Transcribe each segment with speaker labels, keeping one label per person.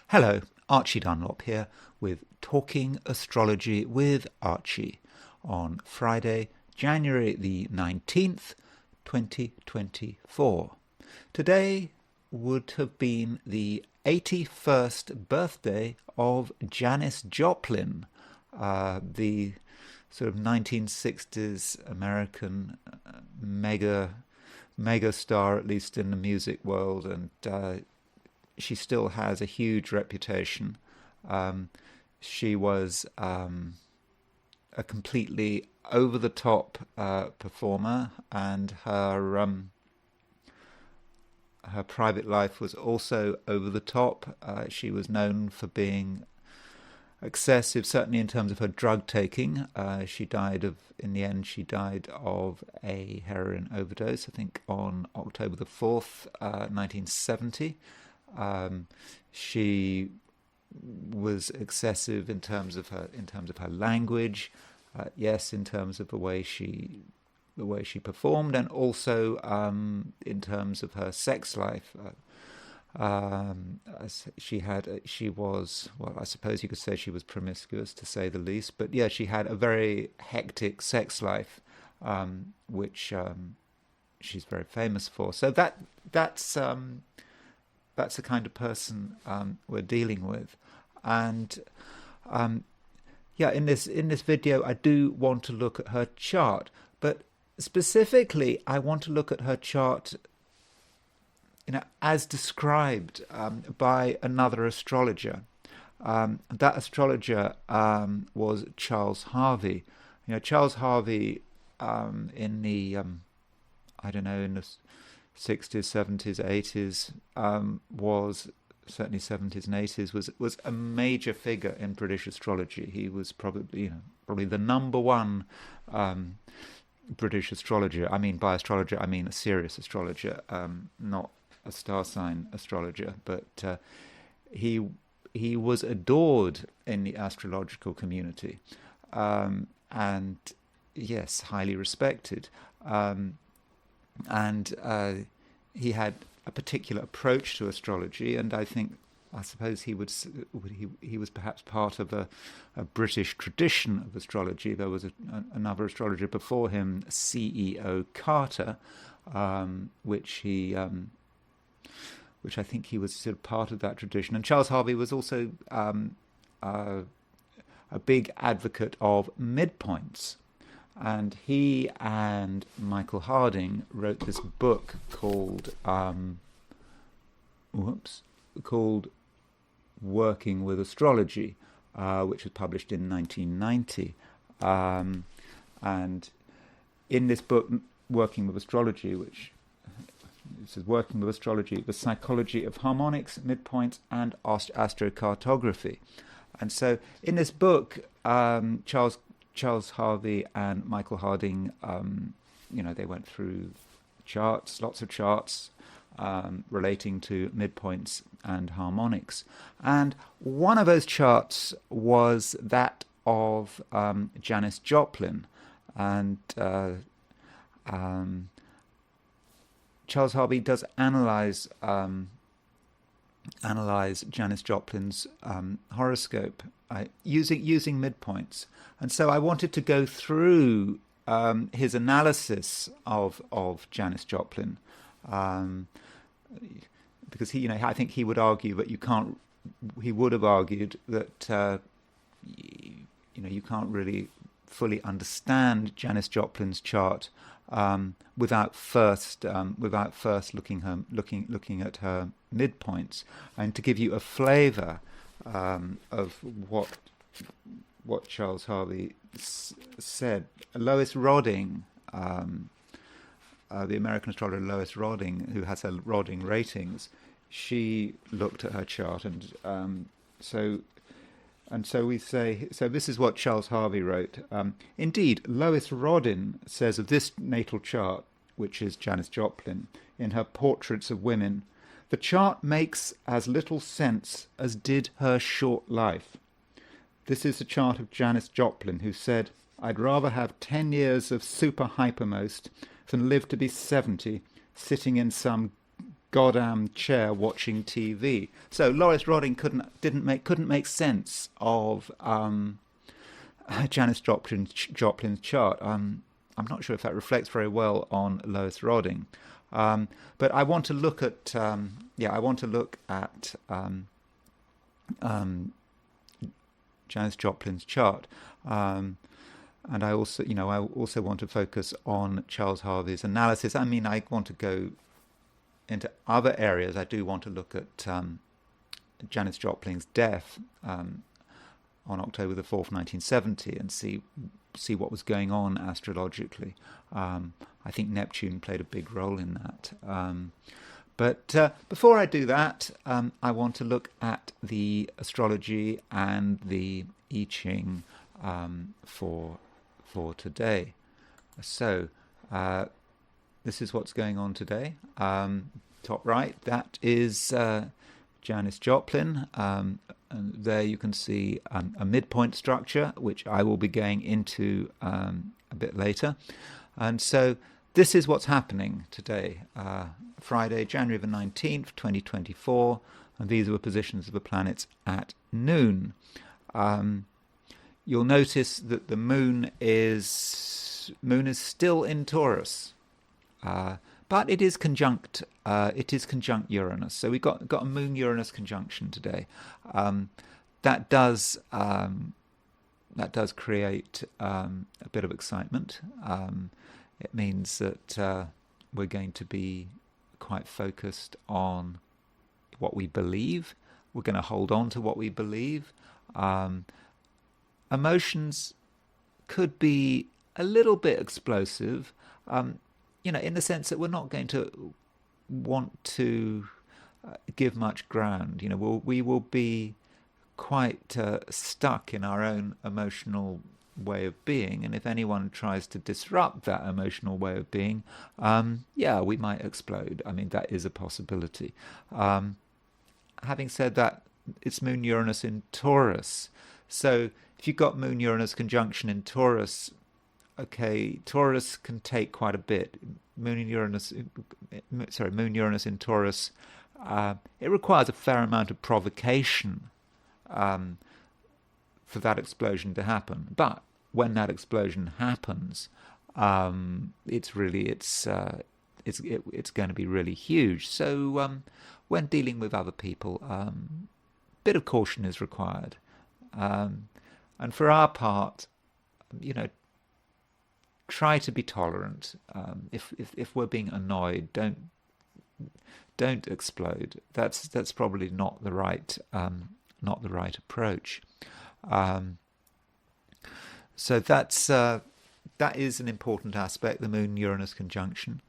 Speaker 1: Hello, Archie Dunlop here with Talking Astrology with Archie on Friday, January the 19th, 2024. Today would have been the 81st birthday of Janis Joplin, the sort of 1960s American mega star, at least in the music world, and she still has a huge reputation. She was a completely over-the-top performer, and her private life was also over the top. She was known for being excessive, certainly in terms of her drug taking. In the end, she died of a heroin overdose, I think on October the 4th, 1970. She was excessive in terms of her language, yes, in terms of the way she performed, and also in terms of her sex life. She was, well, I suppose you could say she was promiscuous, to say the least. But yeah, she had a very hectic sex life, which she's very famous for. So that's the kind of person we're dealing with. And yeah, in this video, I do want to look at her chart, but specifically, I want to look at her chart, as described by another astrologer. That astrologer was Charles Harvey. Charles Harvey in the I don't know, in the 60s, 70s, 80s, was certainly 70s and 80s was a major figure in British astrology. He was probably the number one British astrologer. I mean, by astrologer, I mean a serious astrologer, not a star sign astrologer. But he was adored in the astrological community, and yes, highly respected. And he had a particular approach to astrology, and I suppose he was perhaps part of a British tradition of astrology. There was another astrologer before him, CEO Carter, which I think he was sort of part of that tradition. And Charles Harvey was also a big advocate of midpoints. And he and Michael Harding wrote this book called Working with Astrology, which was published in 1990. And in this book, Working with Astrology, which it says Working with Astrology, the psychology of harmonics, midpoints, and astrocartography. And so in this book, Charles Harvey and Michael Harding, they went through charts, lots of charts relating to midpoints and harmonics. And one of those charts was that of Janis Joplin. And Charles Harvey does analyze Janis Joplin's horoscope using midpoints. And so I wanted to go through his analysis of Janis Joplin, because I think he would argue that he would have argued that you can't really fully understand Janis Joplin's chart without first looking at her midpoints, and to give you a flavour of what Charles Harvey said. Lois Rodding, the American astrologer Lois Rodding, who has her Rodding ratings, she looked at her chart, and so we say. So this is what Charles Harvey wrote. Indeed, Lois Rodding says of this natal chart, which is Janis Joplin, in her Portraits of Women, the chart makes as little sense as did her short life. This is the chart of Janis Joplin, who said, "I'd rather have 10 years of super hypermost than live to be 70, sitting in some goddamn chair watching TV. So Loris Rodding couldn't make sense of Janis Joplin's chart. I'm not sure if that reflects very well on Lois Rodding, but I want to look at Janis Joplin's chart, and I also want to focus on Charles Harvey's analysis. I mean, I want to go into other areas. I do want to look at Janis Joplin's death on October the 4th, 1970, and see what was going on astrologically. I think Neptune played a big role in that. But before I do that, I want to look at the astrology and the I Ching for today. So this is what's going on today. Top right, that is Janis Joplin. And there you can see a midpoint structure, which I will be going into a bit later. And so this is what's happening today, Friday, January the 19th, 2024. And these are the positions of the planets at noon. You'll notice that the moon is still in Taurus, but it is conjunct. It is conjunct Uranus. So we've got a Moon Uranus conjunction today. That does create a bit of excitement. It means that we're going to be quite focused on what we believe. We're going to hold on to what we believe. Emotions could be a little bit explosive, in the sense that we're not going to want to give much ground. We will be quite stuck in our own emotional way of being, and if anyone tries to disrupt that emotional way of being, we might explode. I mean, that is a possibility. Having said that, it's Moon Uranus in Taurus. So if you've got Moon Uranus conjunction in Taurus, okay, Taurus can take quite a bit. Moon Uranus in Taurus, it requires a fair amount of provocation for that explosion to happen. But when that explosion happens, it's going to be really huge. So when dealing with other people, a bit of caution is required. And for our part, try to be tolerant. If we're being annoyed, don't explode. That's probably not the right approach. So that is an important aspect, the Moon Uranus conjunction.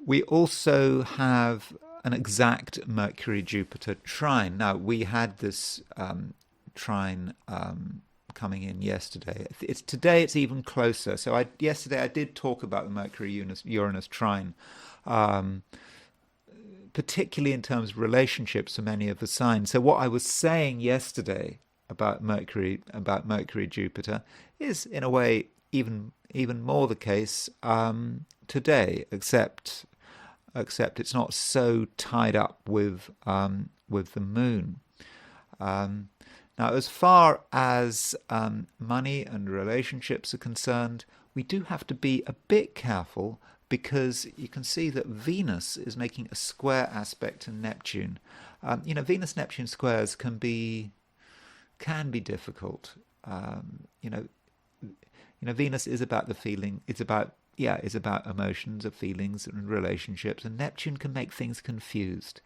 Speaker 1: We also have an exact Mercury Jupiter trine. Now, we had this trine coming in yesterday. Today it's even closer. So yesterday I did talk about the Mercury Uranus trine, particularly in terms of relationships for many of the signs. So what I was saying yesterday about Mercury Jupiter is in a way even more the case today, except it's not so tied up with the moon. Now, as far as money and relationships are concerned, we do have to be a bit careful, because you can see that Venus is making a square aspect to Neptune. Venus-Neptune squares can be difficult. Venus is about the feeling. It's about emotions, of feelings and relationships, and Neptune can make things confused.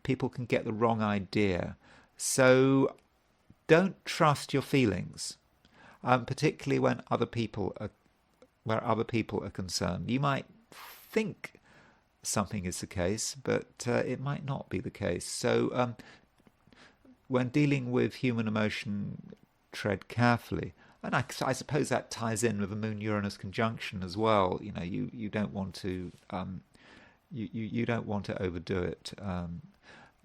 Speaker 1: People can get the wrong idea. So don't trust your feelings, particularly when other people are concerned. You might think something is the case, but it might not be the case. So when dealing with human emotion, tread carefully. And I suppose that ties in with a Moon Uranus conjunction as well. You don't want to you don't want to overdo it.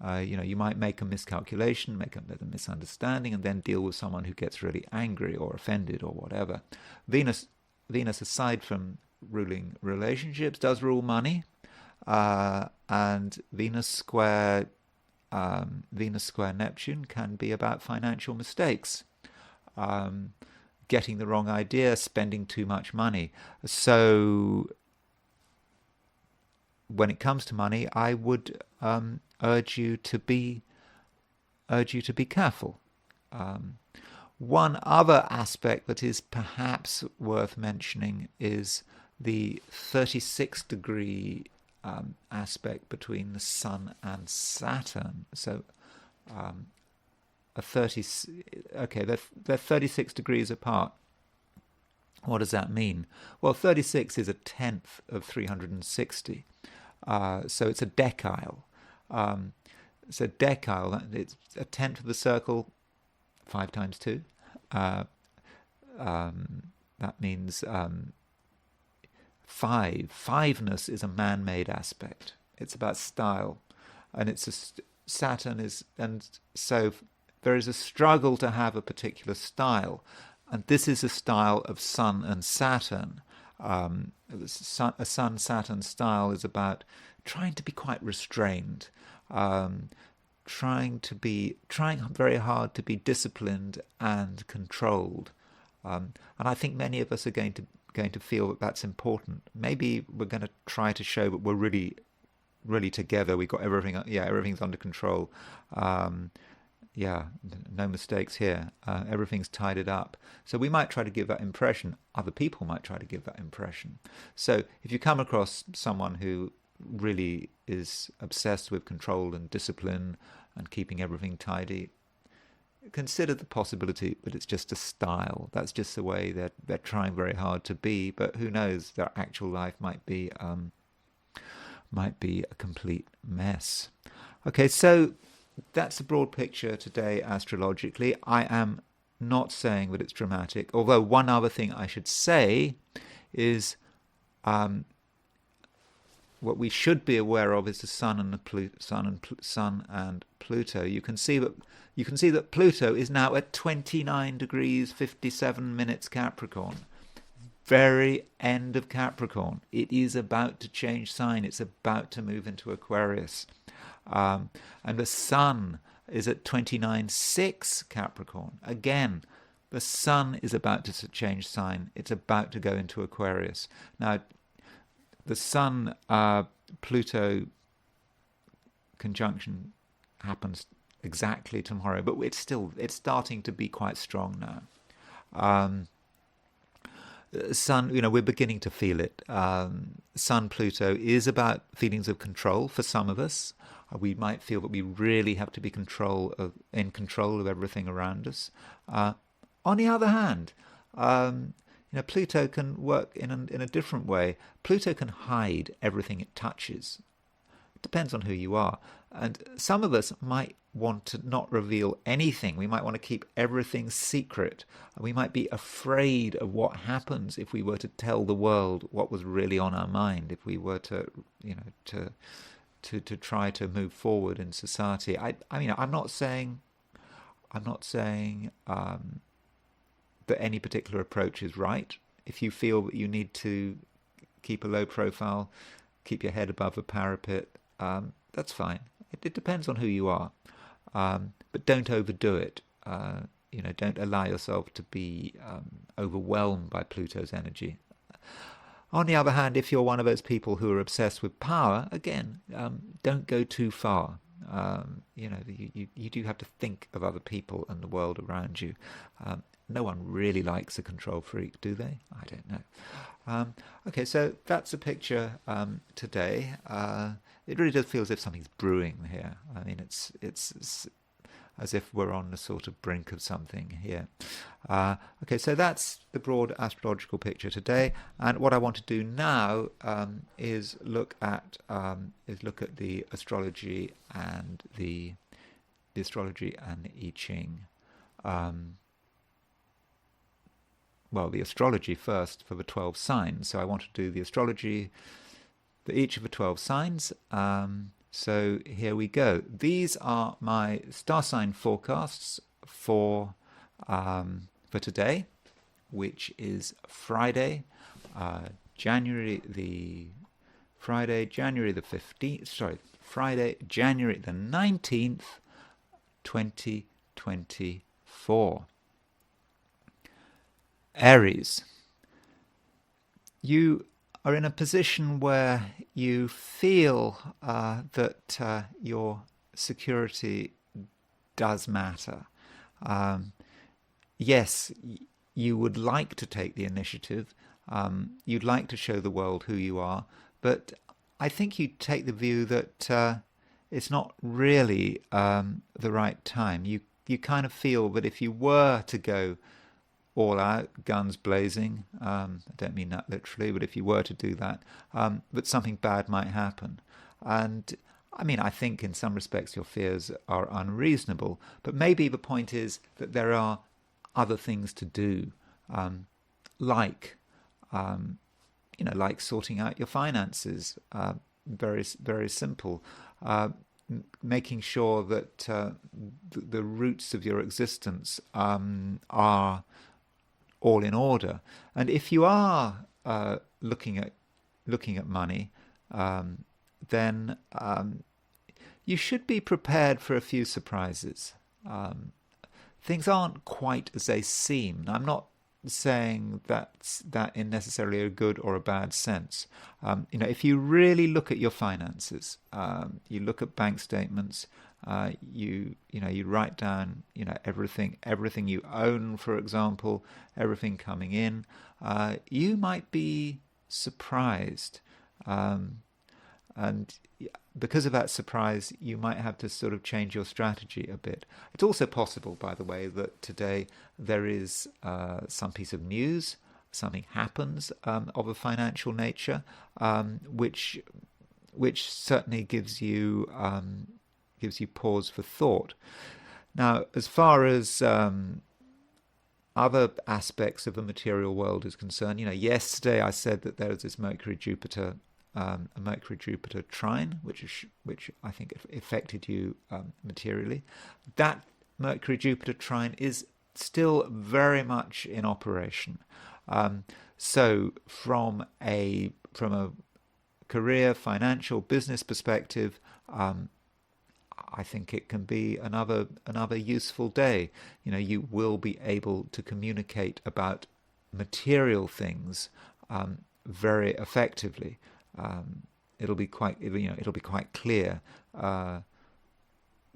Speaker 1: You might make a miscalculation, make a misunderstanding, and then deal with someone who gets really angry or offended or whatever. Venus, aside from ruling relationships, does rule money. and Venus square Neptune can be about financial mistakes, getting the wrong idea, spending too much money. So when it comes to money, I would urge you to be careful. One other aspect that is perhaps worth mentioning is the 36-degree aspect between the Sun and Saturn. So they're 36 degrees apart. What does that mean? Well, 36 is a tenth of 360. So it's a decile. It's a decile. It's a tenth of the circle, 5 times 2. That means 5. Fiveness is a man-made aspect. It's about style, and Saturn is, and so there is a struggle to have a particular style, and this is a style of Sun and Saturn. A Sun-Saturn style is about trying to be quite restrained, trying very hard to be disciplined and controlled, and I think many of us are going to feel that that's important. Maybe we're going to try to show that we're really together. We've got everything. Yeah, everything's under control. Yeah, no mistakes here. Everything's tidied up. So we might try to give that impression. Other people might try to give that impression. So if you come across someone who really is obsessed with control and discipline and keeping everything tidy, consider the possibility that it's just a style. That's just the way they're trying very hard to be. But who knows? Their actual life might be a complete mess. Okay, so that's the broad picture today astrologically. I am not saying that it's dramatic, although one other thing I should say is what we should be aware of is the Sun and Sun and Pluto. You can see that Pluto is now at 29 degrees 57 minutes Capricorn. Very end of Capricorn. It is about to change sign. It's about to move into Aquarius. And the Sun is at 29.6 Capricorn. Again, the Sun is about to change sign. It's about to go into Aquarius. Now, the Sun-Pluto conjunction happens exactly tomorrow, but it's starting to be quite strong now. Sun, we're beginning to feel it. Sun-Pluto is about feelings of control for some of us. We might feel that we really have to be in control of everything around us. On the other hand, Pluto can work in a different way. Pluto can hide everything it touches. It depends on who you are. And some of us might want to not reveal anything. We might want to keep everything secret. We might be afraid of what happens if we were to tell the world what was really on our mind, if we were to try to move forward in society. I'm not saying that any particular approach is right. If you feel that you need to keep a low profile, keep your head above the parapet, that's fine. It depends on who you are, but don't overdo it. Don't allow yourself to be overwhelmed by Pluto's energy. On the other hand, if you're one of those people who are obsessed with power, again, don't go too far. You do have to think of other people and the world around you. No one really likes a control freak, do they? I don't know. Okay, so that's a picture today. It really does feel as if something's brewing here. I mean, it's as if we're on the sort of brink of something here. Okay, so that's the broad astrological picture today. And what I want to do now is look at the astrology and the astrology and the I Ching. Well, the astrology first for the 12 signs. So I want to do the astrology for each of the 12 signs. So here we go. These are my star sign forecasts for today, which is Friday, January the Friday, January the 15th, sorry, Friday, January the 19th, 2024. Aries, you are in a position where you feel that your security does matter. Yes, you would like to take the initiative. You'd like to show the world who you are, but I think you take the view that it's not really the right time. You kind of feel that if you were to go all out, guns blazing, I don't mean that literally, but if you were to do that, that something bad might happen. And I mean, I think in some respects your fears are unreasonable, but maybe the point is that there are other things to do, like like sorting out your finances, very very simple, making sure that the roots of your existence are all in order. And if you are looking at money, then you should be prepared for a few surprises. Things aren't quite as they seem. I'm not saying that in necessarily a good or a bad sense. If you really look at your finances, you look at bank statements, you write down everything you own, for example, everything coming in, you might be surprised, and because of that surprise, you might have to sort of change your strategy a bit. It's also possible, by the way, that today there is some piece of news, something happens of a financial nature, which certainly gives you pause for thought. Now, as far as other aspects of the material world is concerned, yesterday I said that there was this Mercury-Jupiter trine, which I think affected you materially. That Mercury-Jupiter trine is still very much in operation. So from a career, financial, business perspective, I think it can be another useful day. You will be able to communicate about material things very effectively. It'll be quite clear that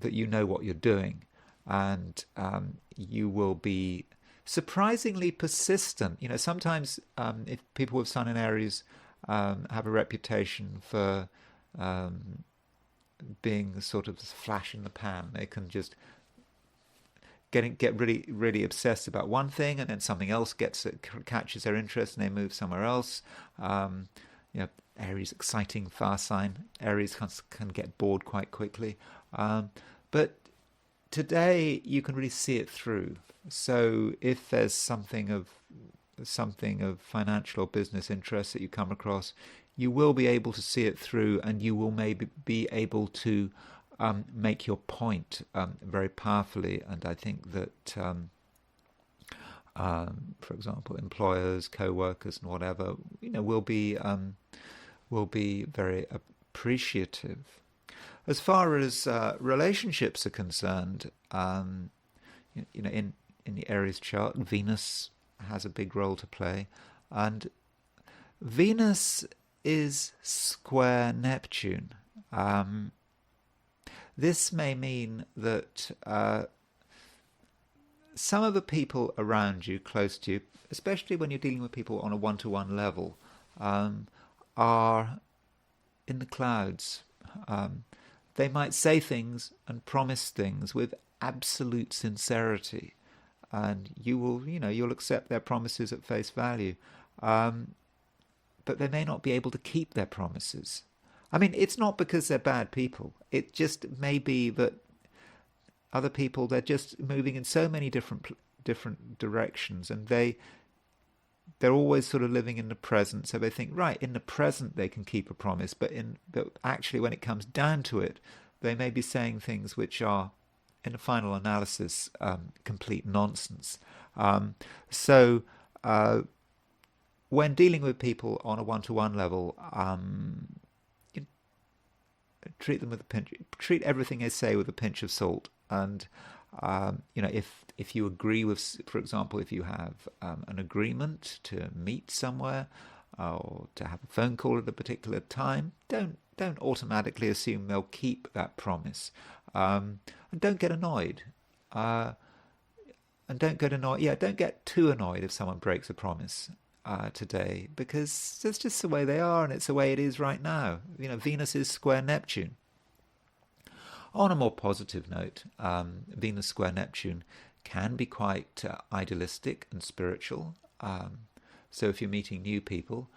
Speaker 1: you know what you're doing, and you will be surprisingly persistent. Sometimes if people with Sun in Aries have a reputation for being sort of flash in the pan, they can just get really really obsessed about one thing, and then something else catches their interest, and they move somewhere else. Aries, exciting, fast sign. Aries can get bored quite quickly, but today you can really see it through. So if there's something of financial or business interest that you come across, you will be able to see it through, and you will maybe be able to make your point very powerfully. And I think that for example, employers, co-workers, and whatever, will be very appreciative. As far as relationships are concerned, in the Aries chart, Venus has a big role to play, and Venus is square Neptune. This may mean that some of the people around you, close to you, especially when you're dealing with people on a one-to-one level, are in the clouds. They might say things and promise things with absolute sincerity, and you'll accept their promises at face value, but they may not be able to keep their promises. I mean, it's not because they're bad people. It just may be that other people, they're just moving in so many different directions, and they're always sort of living in the present. So they think, right, in the present they can keep a promise, but actually when it comes down to it, they may be saying things which are, in the final analysis, complete nonsense. So when dealing with people on a one-to-one level, treat them with a pinch. Treat everything they say with a pinch of salt. And if you agree with, for example, if you have an agreement to meet somewhere or to have a phone call at a particular time, don't automatically assume they'll keep that promise. And don't get annoyed. And don't get annoyed. Yeah, don't get too annoyed if someone breaks a promise today, because that's just the way they are, and it's the way it is right now. Venus is square Neptune. On a more positive note, Venus square Neptune can be quite idealistic and spiritual. So if you're meeting new people,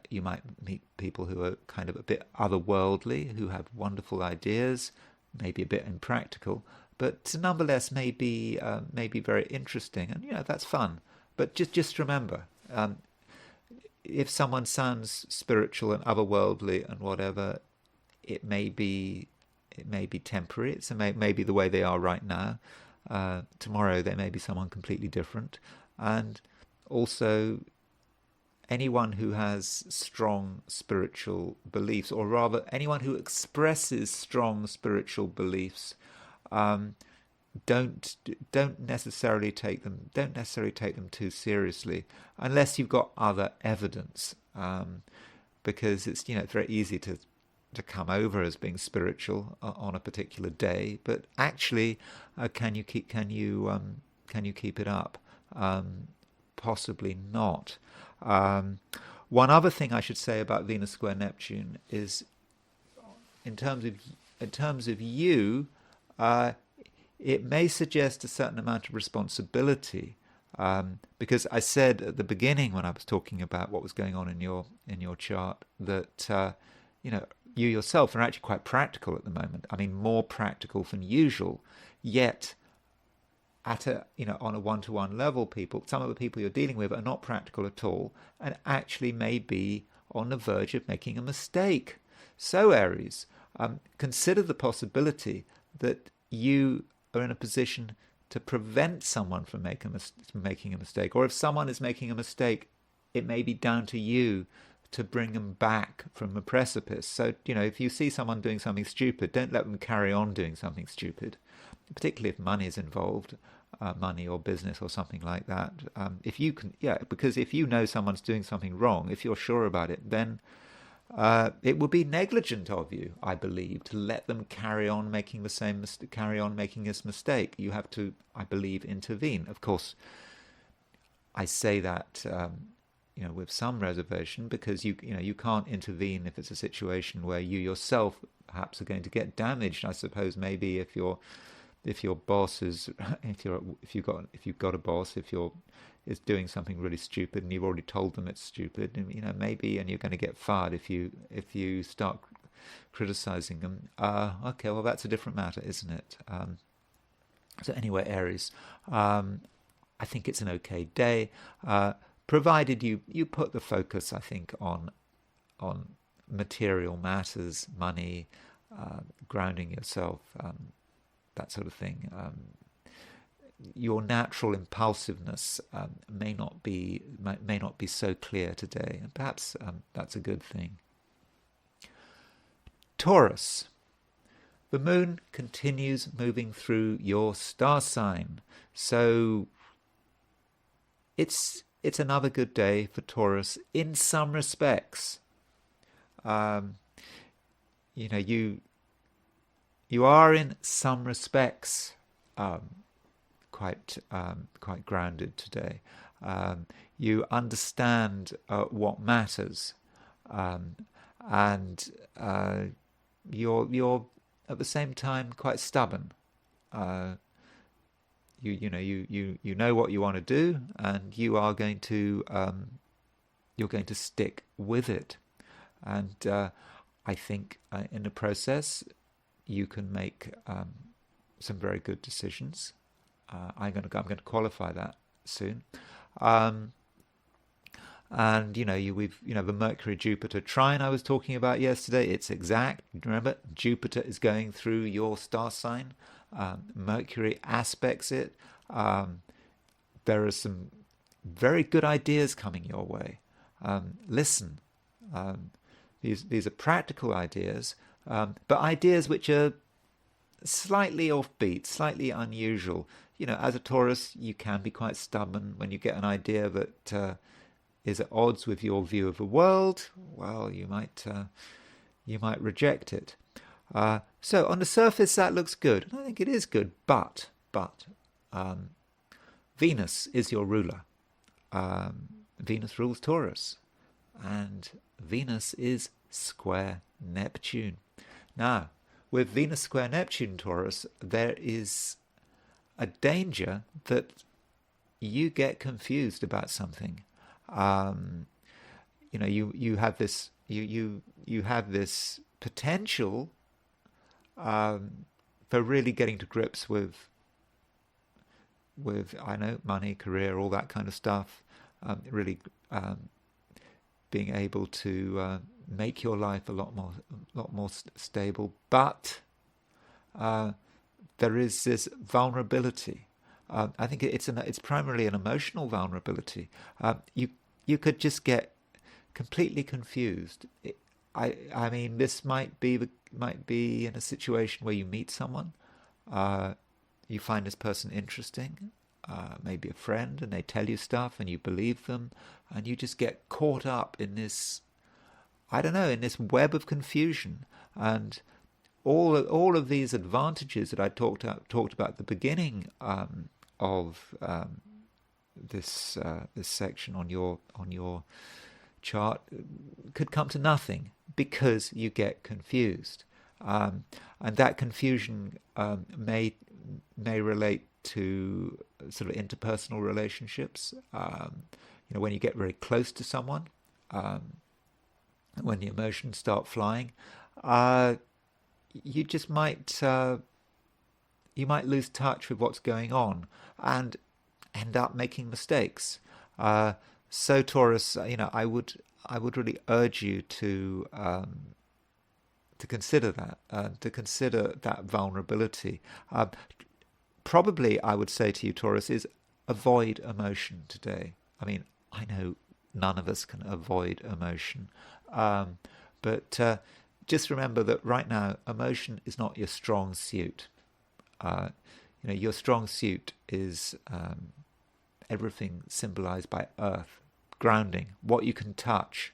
Speaker 1: you might meet people who are kind of a bit otherworldly, who have wonderful ideas, maybe a bit impractical, but nonetheless may be very interesting, and that's fun. But just remember, if someone sounds spiritual and otherworldly and whatever, it may be temporary. It's maybe the way they are right now. Tomorrow they may be someone completely different. And also, anyone who has strong spiritual beliefs, or rather anyone who expresses strong spiritual beliefs, don't necessarily take them too seriously unless you've got other evidence, because it's very easy to come over as being spiritual on a particular day, but actually, can you keep it up? Possibly not. One other thing I should say about Venus square Neptune is, in terms of you, it may suggest a certain amount of responsibility, because I said at the beginning when I was talking about what was going on in your chart that you yourself are actually quite practical at the moment. I mean, more practical than usual. Yet, at on a one-to-one level, some of the people you're dealing with are not practical at all, and actually may be on the verge of making a mistake. So, Aries, consider the possibility that you are in a position to prevent someone from making a mistake, or if someone is making a mistake, it may be down to you to bring them back from the precipice. So, if you see someone doing something stupid, don't let them carry on doing something stupid, particularly if money is involved, money or business or something like that. Because if you know someone's doing something wrong, if you're sure about it, then it would be negligent of you, I believe, to let them carry on making this mistake. You have to, I believe, intervene. Of course, I say that with some reservation, because you can't intervene if it's a situation where you yourself perhaps are going to get damaged. I suppose maybe if your boss is if you've got a boss, is doing something really stupid and you've already told them it's stupid, and maybe, and you're going to get fired if you start criticizing them. Okay, well, that's a different matter, isn't it? So anyway, Aries, I think it's an okay day, provided you put the focus, I think, on material matters, money, grounding yourself, that sort of thing. Your natural impulsiveness may not be so clear today, and perhaps that's a good thing. Taurus, the moon continues moving through your star sign, so it's another good day for Taurus in some respects. You are in some respects quite grounded today. You understand what matters, and you're at the same time quite stubborn. You know what you want to do, and you're going to stick with it. And I think in the process you can make some very good decisions. I'm going to qualify that soon. And the Mercury Jupiter trine I was talking about yesterday, it's exact. Remember, Jupiter is going through your star sign. Mercury aspects it. There are some very good ideas coming your way. Listen, these are practical ideas, But ideas which are slightly offbeat, slightly unusual. As a Taurus, you can be quite stubborn when you get an idea that is at odds with your view of the world. Well, you might reject it. So on the surface, that looks good. I think it is good, but um, Venus is your ruler. Venus rules Taurus, and Venus is square Neptune. Now, with Venus square Neptune Taurus, there is a danger that you get confused about something. You have this you have this potential for really getting to grips with money, career, all that kind of stuff. Really being able to make your life a lot more stable, but there is this vulnerability. I think it's primarily an emotional vulnerability. You could just get completely confused. I mean, this might be in a situation where you meet someone, you find this person interesting, maybe a friend, and they tell you stuff, and you believe them, and you just get caught up in this, I don't know, in this web of confusion. And all of these advantages that I talked about at the beginning of this section on your chart could come to nothing because you get confused, and that confusion may relate to sort of interpersonal relationships. When you get very close to someone, when the emotions start flying, you just might lose touch with what's going on and end up making mistakes. So Taurus, I would really urge you to consider that, to consider that vulnerability. Probably, I would say to you, Taurus, is avoid emotion today. I mean, I know none of us can avoid emotion, but just remember that right now, emotion is not your strong suit. Your strong suit is everything symbolized by earth, grounding, what you can touch.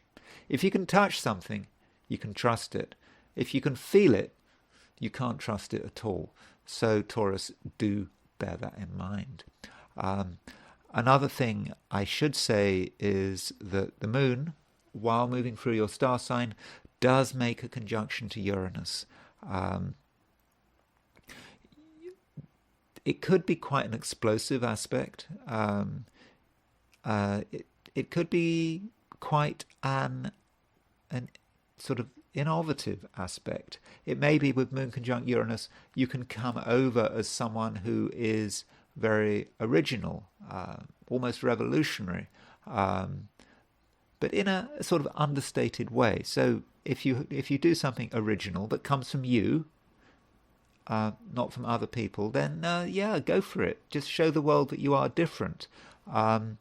Speaker 1: If you can touch something, you can trust it. If you can feel it, you can't trust it at all. So Taurus, do bear that in mind. Another thing I should say is that the moon, while moving through your star sign, does make a conjunction to Uranus. It could be quite an explosive aspect. It could be quite an sort of innovative aspect. It may be with Moon conjunct Uranus, you can come over as someone who is very original, almost revolutionary, but in a sort of understated way. So if you do something original that comes from you, not from other people, then go for it. Just show the world that you are different, and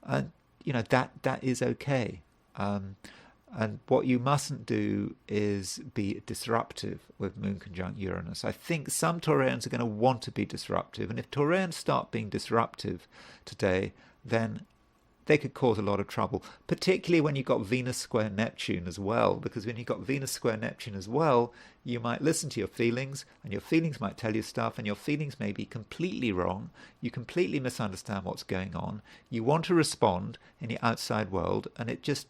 Speaker 1: that is okay. And what you mustn't do is be disruptive with Moon conjunct Uranus. I think some Taurians are going to want to be disruptive, and if Taurians start being disruptive today, then they could cause a lot of trouble, particularly when you've got Venus square Neptune as well, because when you've got Venus square Neptune as well, you might listen to your feelings, and your feelings might tell you stuff, and your feelings may be completely wrong. You completely misunderstand what's going on. You want to respond in the outside world, and it just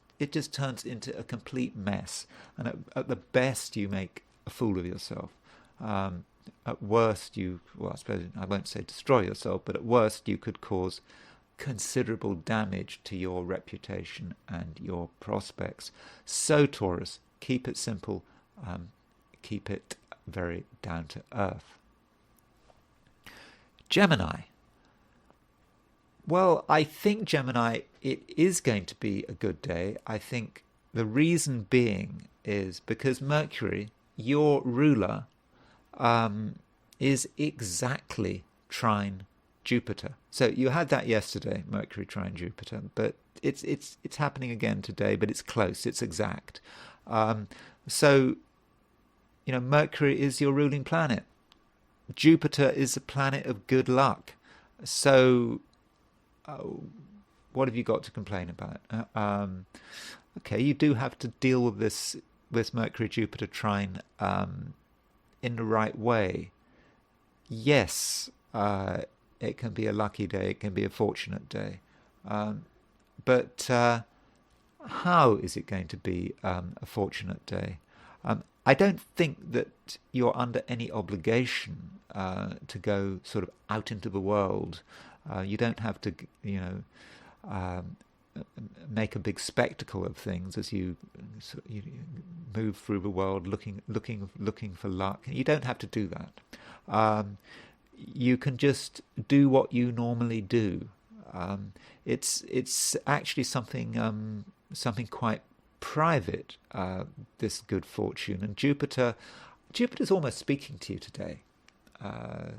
Speaker 1: turns into a complete mess. And at the best, you make a fool of yourself. At worst, I suppose I won't say destroy yourself, but at worst, you could cause considerable damage to your reputation and your prospects. So Taurus, keep it simple, keep it very down to earth. Gemini. Well, I think Gemini, it is going to be a good day. I think the reason being is because Mercury, your ruler, is exactly trine Jupiter. So you had that yesterday, Mercury trine Jupiter, but it's happening again today, but it's close, it's exact. So Mercury is your ruling planet. Jupiter is a planet of good luck. So, uh, what have you got to complain about? Okay, you do have to deal with this Mercury Jupiter trine in the right way. Yes, it can be a lucky day. It can be a fortunate day. Um, but how is it going to be a fortunate day? I don't think that you're under any obligation to go sort of out into the world. You don't have to, um, make a big spectacle of things as you move through the world looking for luck. You don't have to do that. Um, you can just do what you normally do. It's actually something quite private. This good fortune, and Jupiter's almost speaking to you today. Uh,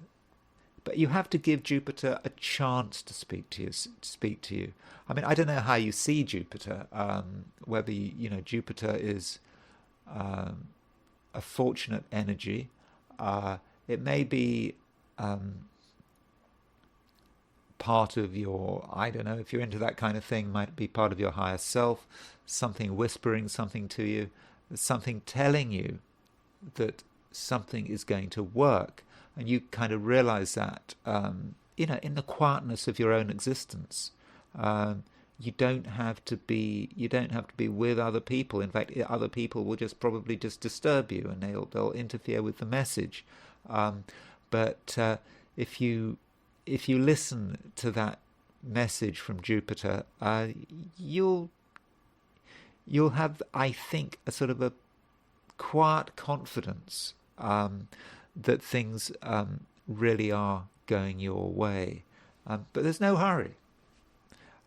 Speaker 1: but you have to give Jupiter a chance to speak to you. Speak to you. I mean, I don't know how you see Jupiter. Whether Jupiter is um, a fortunate energy. It may be um, part of your, I don't know, if you're into that kind of thing, might be part of your higher self, something whispering something to you, something telling you that something is going to work. And you kind of realize that, in the quietness of your own existence. Um, you don't have to be with other people. In fact, other people will just probably just disturb you, and they'll interfere with the message. Um, but if you listen to that message from Jupiter, you'll you'll have, I think, a sort of a quiet confidence that things really are going your way. But there's no hurry.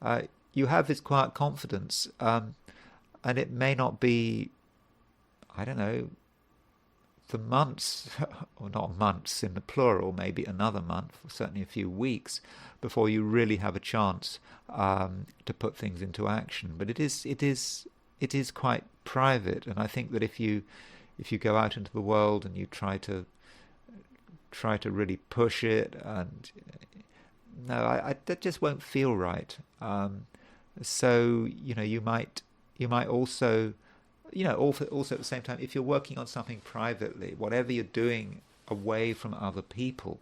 Speaker 1: Uh, you have this quiet confidence, and it may not be, I don't know, for months, or not months in the plural, maybe another month, or certainly a few weeks, before you really have a chance to put things into action. But it is quite private, and I think that if you go out into the world and you try to really push it, and no, that just won't feel right. So you might also, also at the same time, if you're working on something privately, whatever you're doing away from other people,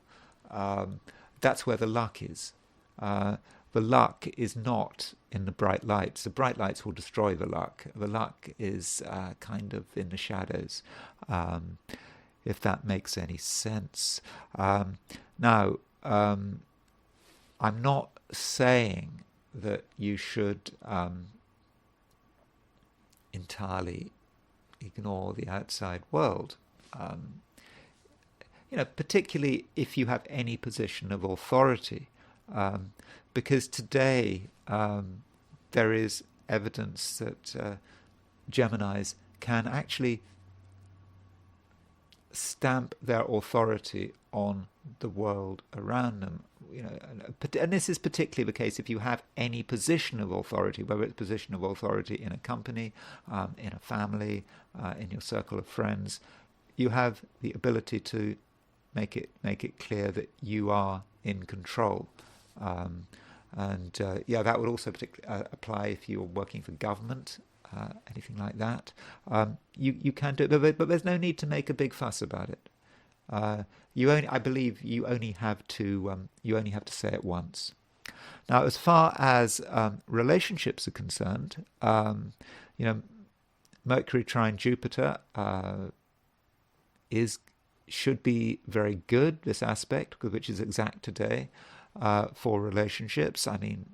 Speaker 1: um, that's where the luck is. The luck is not in the bright lights. The bright lights will destroy the luck. The luck is kind of in the shadows, um, if that makes any sense. Now, I'm not saying that you should entirely ignore the outside world. Um, Particularly if you have any position of authority, um, because today there is evidence that Geminis can actually stamp their authority on the world around them. And this is particularly the case if you have any position of authority, whether it's a position of authority in a company, in a family, in your circle of friends. You have the ability to make it clear that you are in control. Um, and yeah, that would also particularly apply if you're working for government, anything like that. You can do it, but there's no need to make a big fuss about it. I believe you only have to say it once. Now, as far as relationships are concerned, you know, Mercury trine Jupiter is should be very good. This aspect, which is exact today, for relationships. I mean,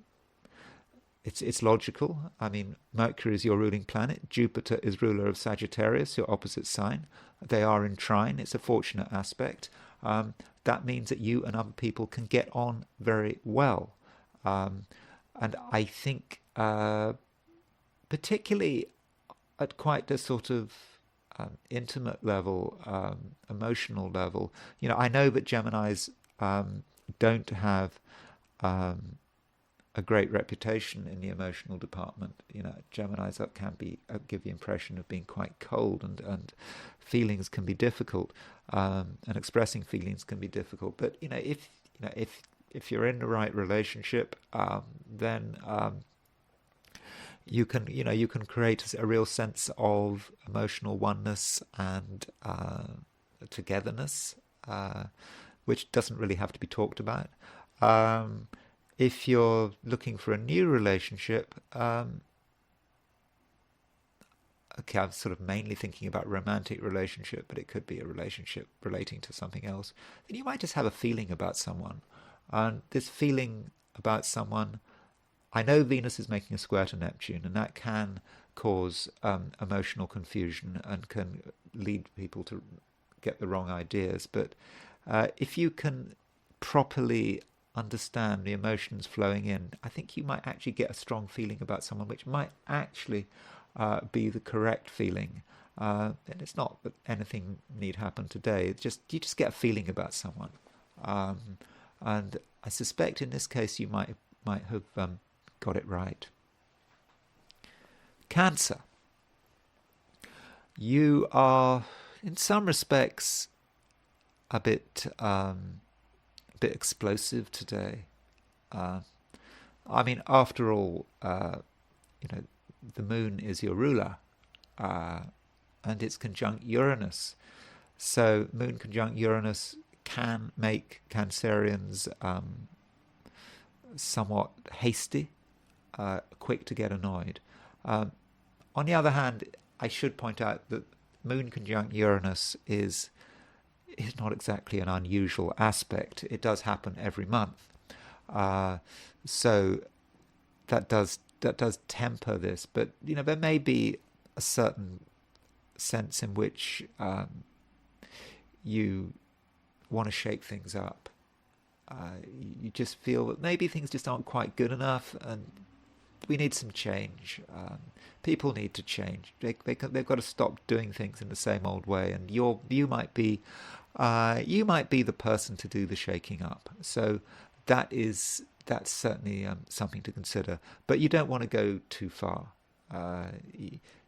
Speaker 1: it's logical. I mean, Mercury is your ruling planet. Jupiter is ruler of Sagittarius, your opposite sign. They are in trine. It's a fortunate aspect. That means that you and other people can get on very well. And I think, particularly at quite a sort of intimate level, emotional level, I know that Geminis don't have um, a great reputation in the emotional department. Geminis that can be give the impression of being quite cold, and feelings can be difficult, and expressing feelings can be difficult. But if you're in the right relationship, then you can create a real sense of emotional oneness and togetherness, which doesn't really have to be talked about. If you're looking for a new relationship, okay, I'm sort of mainly thinking about romantic relationship, but it could be a relationship relating to something else. Then you might just have a feeling about someone, and this feeling about someone, I know Venus is making a square to Neptune, and that can cause emotional confusion and can lead people to get the wrong ideas. But if you can properly understand the emotions flowing in, I think you might actually get a strong feeling about someone, which might actually be the correct feeling. And it's not that anything need happen today. It's just you just get a feeling about someone, and I suspect in this case you might have got it right. Cancer. You are, in some respects, a bit explosive today. I mean, after all, the moon is your ruler, and it's conjunct Uranus. So moon conjunct Uranus can make Cancerians somewhat hasty, quick to get annoyed. On the other hand, I should point out that moon conjunct Uranus is not exactly an unusual aspect. It does happen every month, so that does temper this. But there may be a certain sense in which you want to shake things up. You just feel that maybe things just aren't quite good enough, and we need some change. People need to change. They've got to stop doing things in the same old way, and you might be the person to do the shaking up. So that's certainly something to consider. But you don't want to go too far.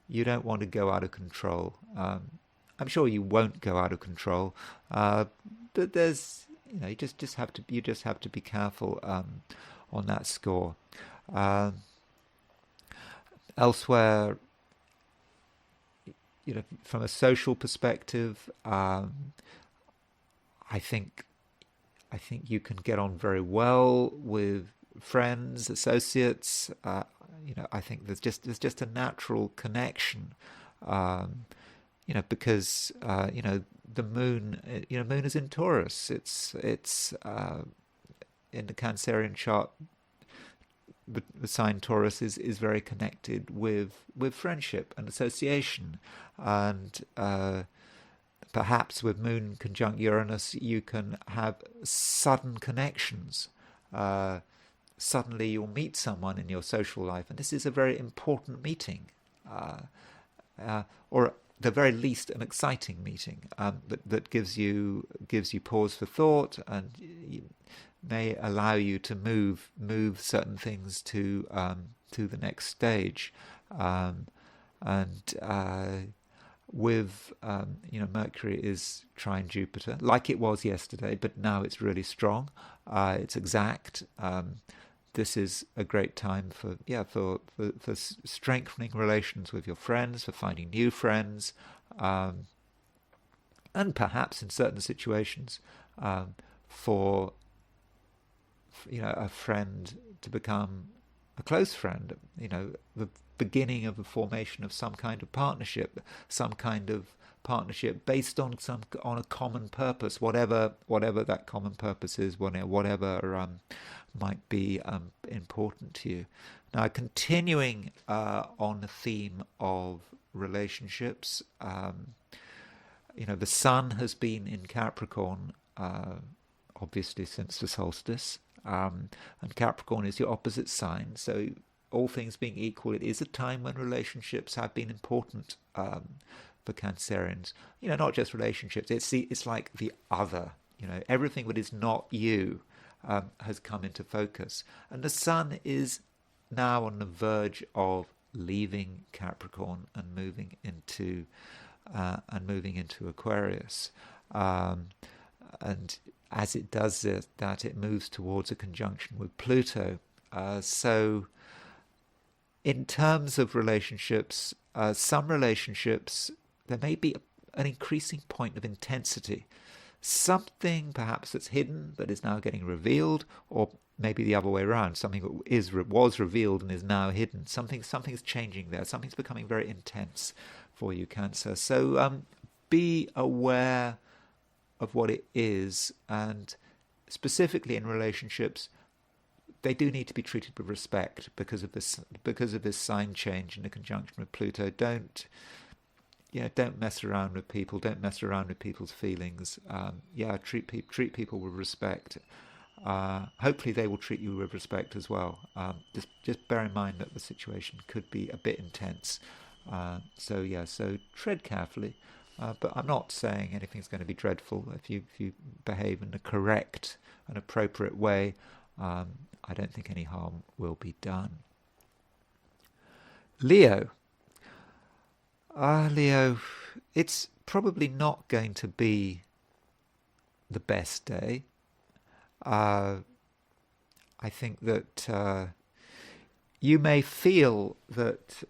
Speaker 1: You don't want to go out of control. I'm sure you won't go out of control, but there's you just have to be careful on that score. Elsewhere, from a social perspective, I think you can get on very well with friends, associates. I think there's just a natural connection. Because the moon, moon is in Taurus. It's in the Cancerian chart. The sign Taurus is very connected with friendship and association, and perhaps with moon conjunct Uranus, you can have sudden connections. Suddenly you'll meet someone in your social life, and this is a very important meeting, or at the very least an exciting meeting that gives you pause for thought, and may allow you to move certain things to the next stage, with Mercury is trine Jupiter, like it was yesterday, but now it's really strong. It's exact. This is a great time for strengthening relations with your friends, for finding new friends, and perhaps in certain situations, for a friend to become a close friend. The beginning of the formation of some kind of partnership based on a common purpose, whatever that common purpose is, whatever might be important to you. Now, continuing on the theme of relationships, the sun has been in Capricorn, obviously since the solstice, and Capricorn is your opposite sign. So, all things being equal, it is a time when relationships have been important for Cancerians. Not just relationships. It's like the other. Everything that is not you. has come into focus. And the Sun is now on the verge of leaving Capricorn and moving into Aquarius. And as it does that, it moves towards a conjunction with Pluto. So in terms of relationships, some relationships, there may be an increasing point of intensity. Something perhaps that's hidden but is now getting revealed, or maybe the other way around. Something that was revealed and is now hidden. Something's changing there. Something's becoming very intense for you, Cancer. So be aware of what it is, and specifically in relationships, they do need to be treated with respect because of this sign change in the conjunction with Pluto. Don't mess around with people. Don't mess around with people's feelings. Treat people with respect. Hopefully they will treat you with respect as well. Just bear in mind that the situation could be a bit intense. So tread carefully. But I'm not saying anything's going to be dreadful if you behave in the correct and appropriate way. I don't think any harm will be done. Leo. Leo, it's probably not going to be the best day. I think that you may feel that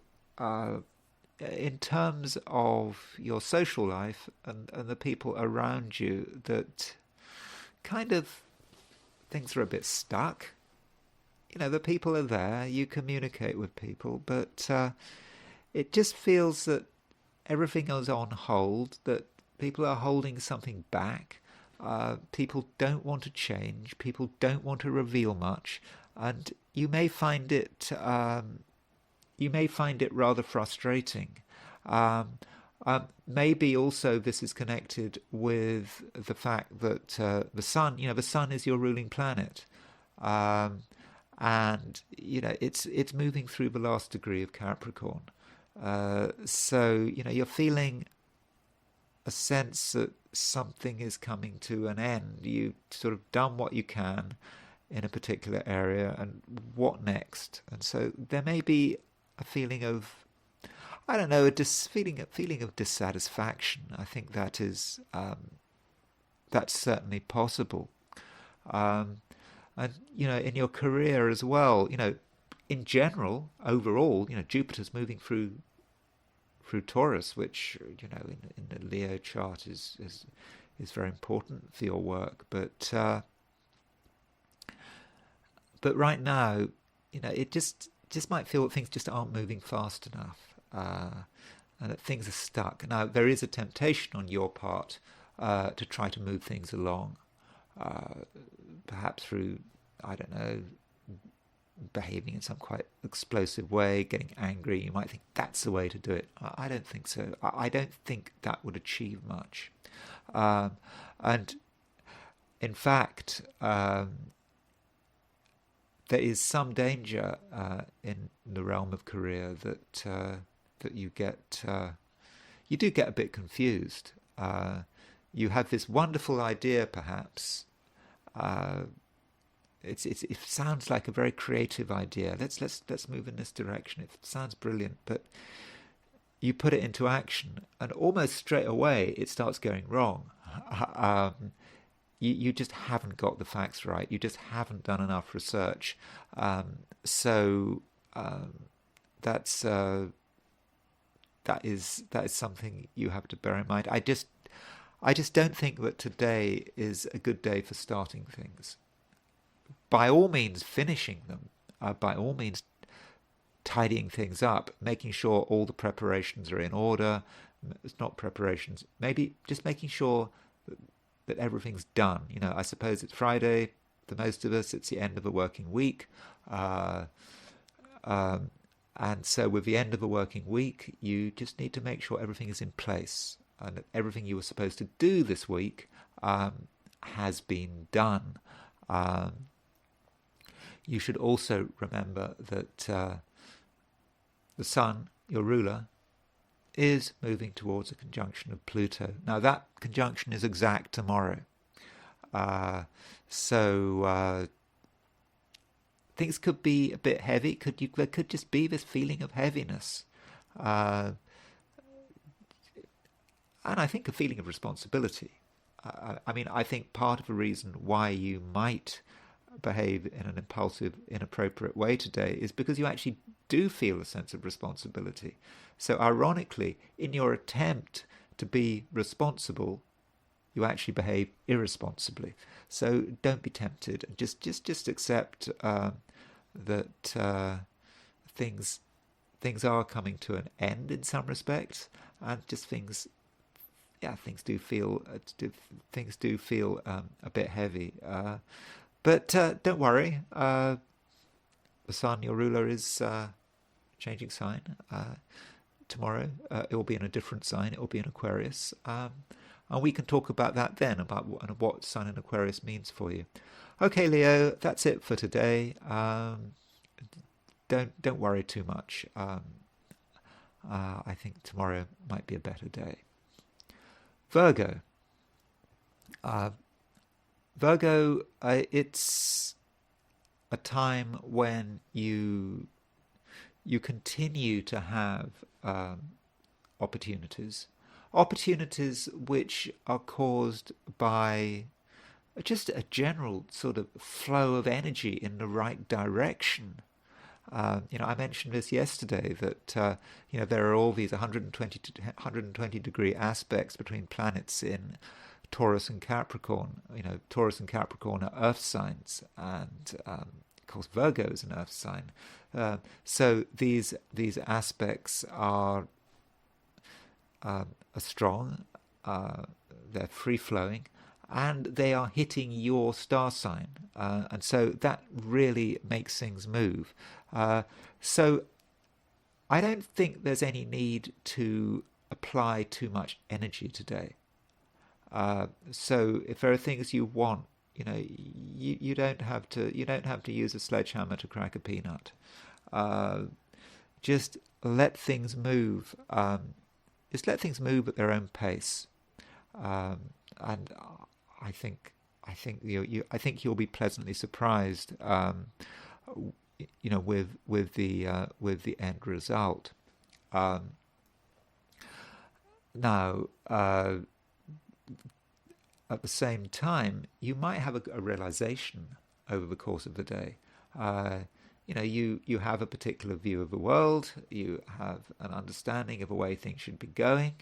Speaker 1: in terms of your social life and the people around you, that kind of things are a bit stuck. The people are there, you communicate with people, but it just feels that everything is on hold, that people are holding something back. People don't want to change, people don't want to reveal much, and you may find it rather frustrating. Maybe also this is connected with the fact that the sun is your ruling planet, and it's moving through the last degree of Capricorn. So you're feeling a sense that something is coming to an end. You've sort of done what you can in a particular area, and what next? And so there may be a feeling of, I don't know, a feeling of dissatisfaction. I think that is that's certainly possible. And in your career as well, in general, overall, Jupiter's moving through Taurus, which in the Leo chart is very important for your work. But right now, it just might feel that things just aren't moving fast enough, and that things are stuck. Now, there is a temptation on your part to try to move things along, perhaps through, I don't know, behaving in some quite explosive way, getting angry. You might think that's the way to do it. I don't think so. I don't think that would achieve much. And in fact, there is some danger in the realm of career that you do get a bit confused. You have this wonderful idea, perhaps. It sounds like a very creative idea. Let's move in this direction. It sounds brilliant, but you put it into action, and almost straight away it starts going wrong. You just haven't got the facts right. You just haven't done enough research. So that is something you have to bear in mind. I just don't think that today is a good day for starting things. By all means, finishing them. By all means, tidying things up, making sure all the preparations are in order. It's not preparations. Maybe just making sure that everything's done. I suppose it's Friday. For most of us, it's the end of a working week. And so with the end of a working week, you just need to make sure everything is in place and that everything you were supposed to do this week has been done. You should also remember that the Sun, your ruler, is moving towards a conjunction of Pluto. Now, that conjunction is exact tomorrow. So things could be a bit heavy. There could just be this feeling of heaviness, uh, and I think a feeling of responsibility. I mean, I think part of the reason why you might behave in an impulsive, inappropriate way today is because you actually do feel a sense of responsibility. So, ironically, in your attempt to be responsible, you actually behave irresponsibly. So, don't be tempted. Just accept that things are coming to an end in some respects, and just things. Yeah, things do feel a bit heavy. But don't worry. The sun, your ruler, is changing sign. Tomorrow it will be in a different sign. It will be in Aquarius. And we can talk about that then, about what sun in Aquarius means for you. Okay, Leo, that's it for today. Don't worry too much. I think tomorrow might be a better day. Virgo. Virgo, it's a time when you continue to have opportunities which are caused by just a general sort of flow of energy in the right direction. I mentioned this yesterday that there are all these 120 degree aspects between planets in Taurus and Capricorn. Taurus and Capricorn are Earth signs, and of course Virgo is an Earth sign. So these aspects are strong, they're free flowing, and they are hitting your star sign, and so that really makes things move. So I don't think there's any need to apply too much energy today. So if there are things you want, you don't have to use a sledgehammer to crack a peanut. Just let things move. Just let things move at their own pace, and I think you'll be pleasantly surprised. With the end result. Now, at the same time, you might have a realization over the course of the day. You have a particular view of the world. You have an understanding of the way things should be going.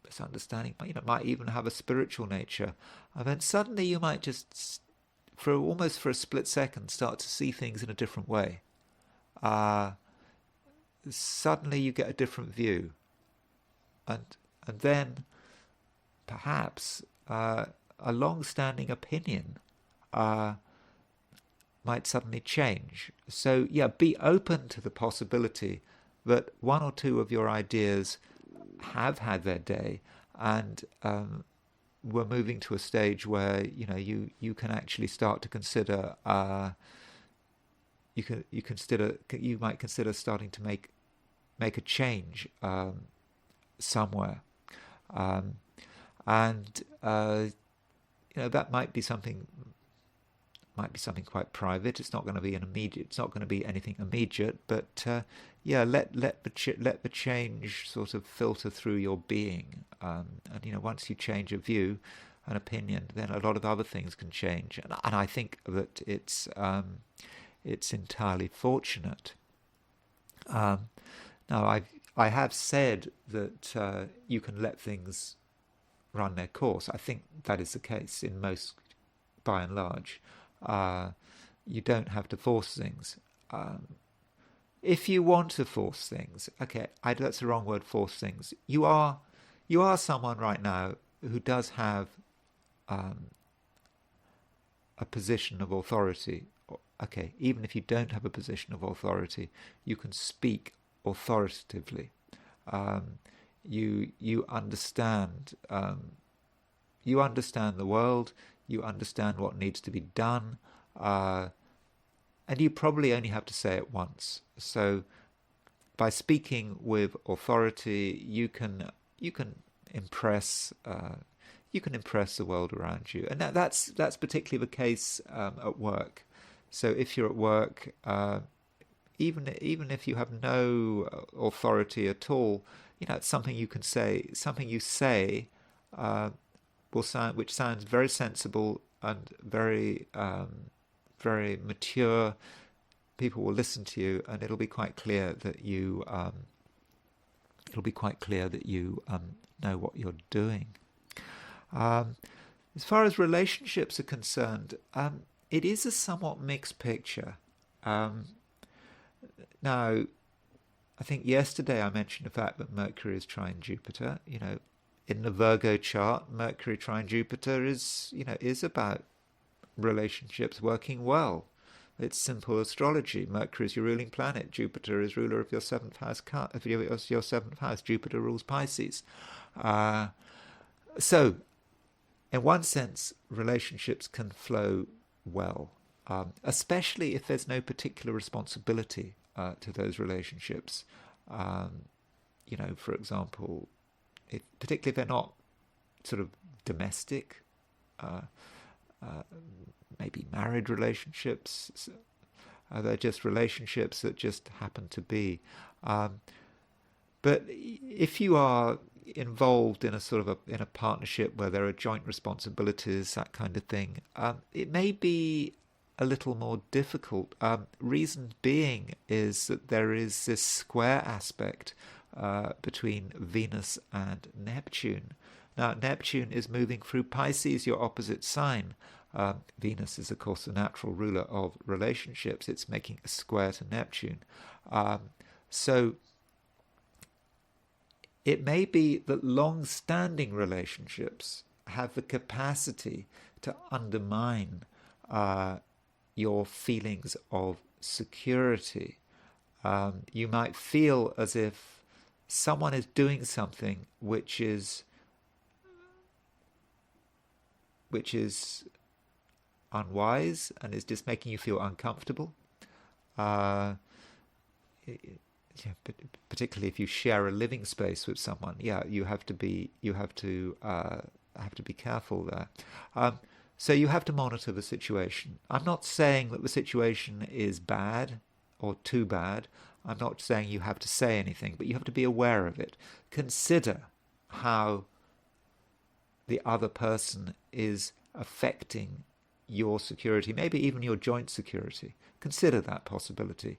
Speaker 1: This understanding, might even have a spiritual nature. And then suddenly you might just, almost for a split second, start to see things in a different way. Suddenly you get a different view, and then perhaps a long-standing opinion might suddenly change. So yeah, be open to the possibility that one or two of your ideas have had their day, and we're moving to a stage where you can actually start to consider you might consider starting to make a change somewhere, and that might be something quite private. It's not going to be anything immediate, but let the change sort of filter through your being, and once you change a view, an opinion, then a lot of other things can change, and I think that it's entirely fortunate. Now, I have said that you can let things run their course. I think that is the case in most, by and large. You don't have to force things. If you want to force things, okay, that's the wrong word, force things. You are someone right now who does have a position of authority. Okay, even if you don't have a position of authority, you can speak authoritatively. You understand. You understand the world. You understand what needs to be done, and you probably only have to say it once. So, by speaking with authority, you can impress. you can impress the world around you, and that's particularly the case at work. So if you're at work, even if you have no authority at all, it's something you can say, something you say which sounds very sensible and very mature. People will listen to you, and it'll be quite clear that you know what you're doing. As far as relationships are concerned, it is a somewhat mixed picture. Now, I think yesterday I mentioned the fact that Mercury is trine Jupiter. In the Virgo chart, Mercury trine Jupiter is about relationships working well. It's simple astrology. Mercury is your ruling planet. Jupiter is ruler of your seventh house. Your seventh house. Jupiter rules Pisces. So, in one sense, relationships can flow well, especially if there's no particular responsibility to those relationships. For example, particularly if they're not sort of domestic, maybe married relationships. They're just relationships that just happen to be. But if you are involved in in a partnership where there are joint responsibilities, that kind of thing, it may be a little more difficult. Reason being is that there is this square aspect between Venus and Neptune. Now, Neptune is moving through Pisces, your opposite sign. Venus is, of course, the natural ruler of relationships. It's making a square to Neptune. So it may be that long-standing relationships have the capacity to undermine your feelings of security. You might feel as if someone is doing something which is unwise and is just making you feel uncomfortable. Particularly if you share a living space with someone, you have to be careful there. So you have to monitor the situation. I'm not saying that the situation is bad or too bad. I'm not saying you have to say anything, but you have to be aware of it. Consider how the other person is affecting your security, maybe even your joint security. Consider that possibility.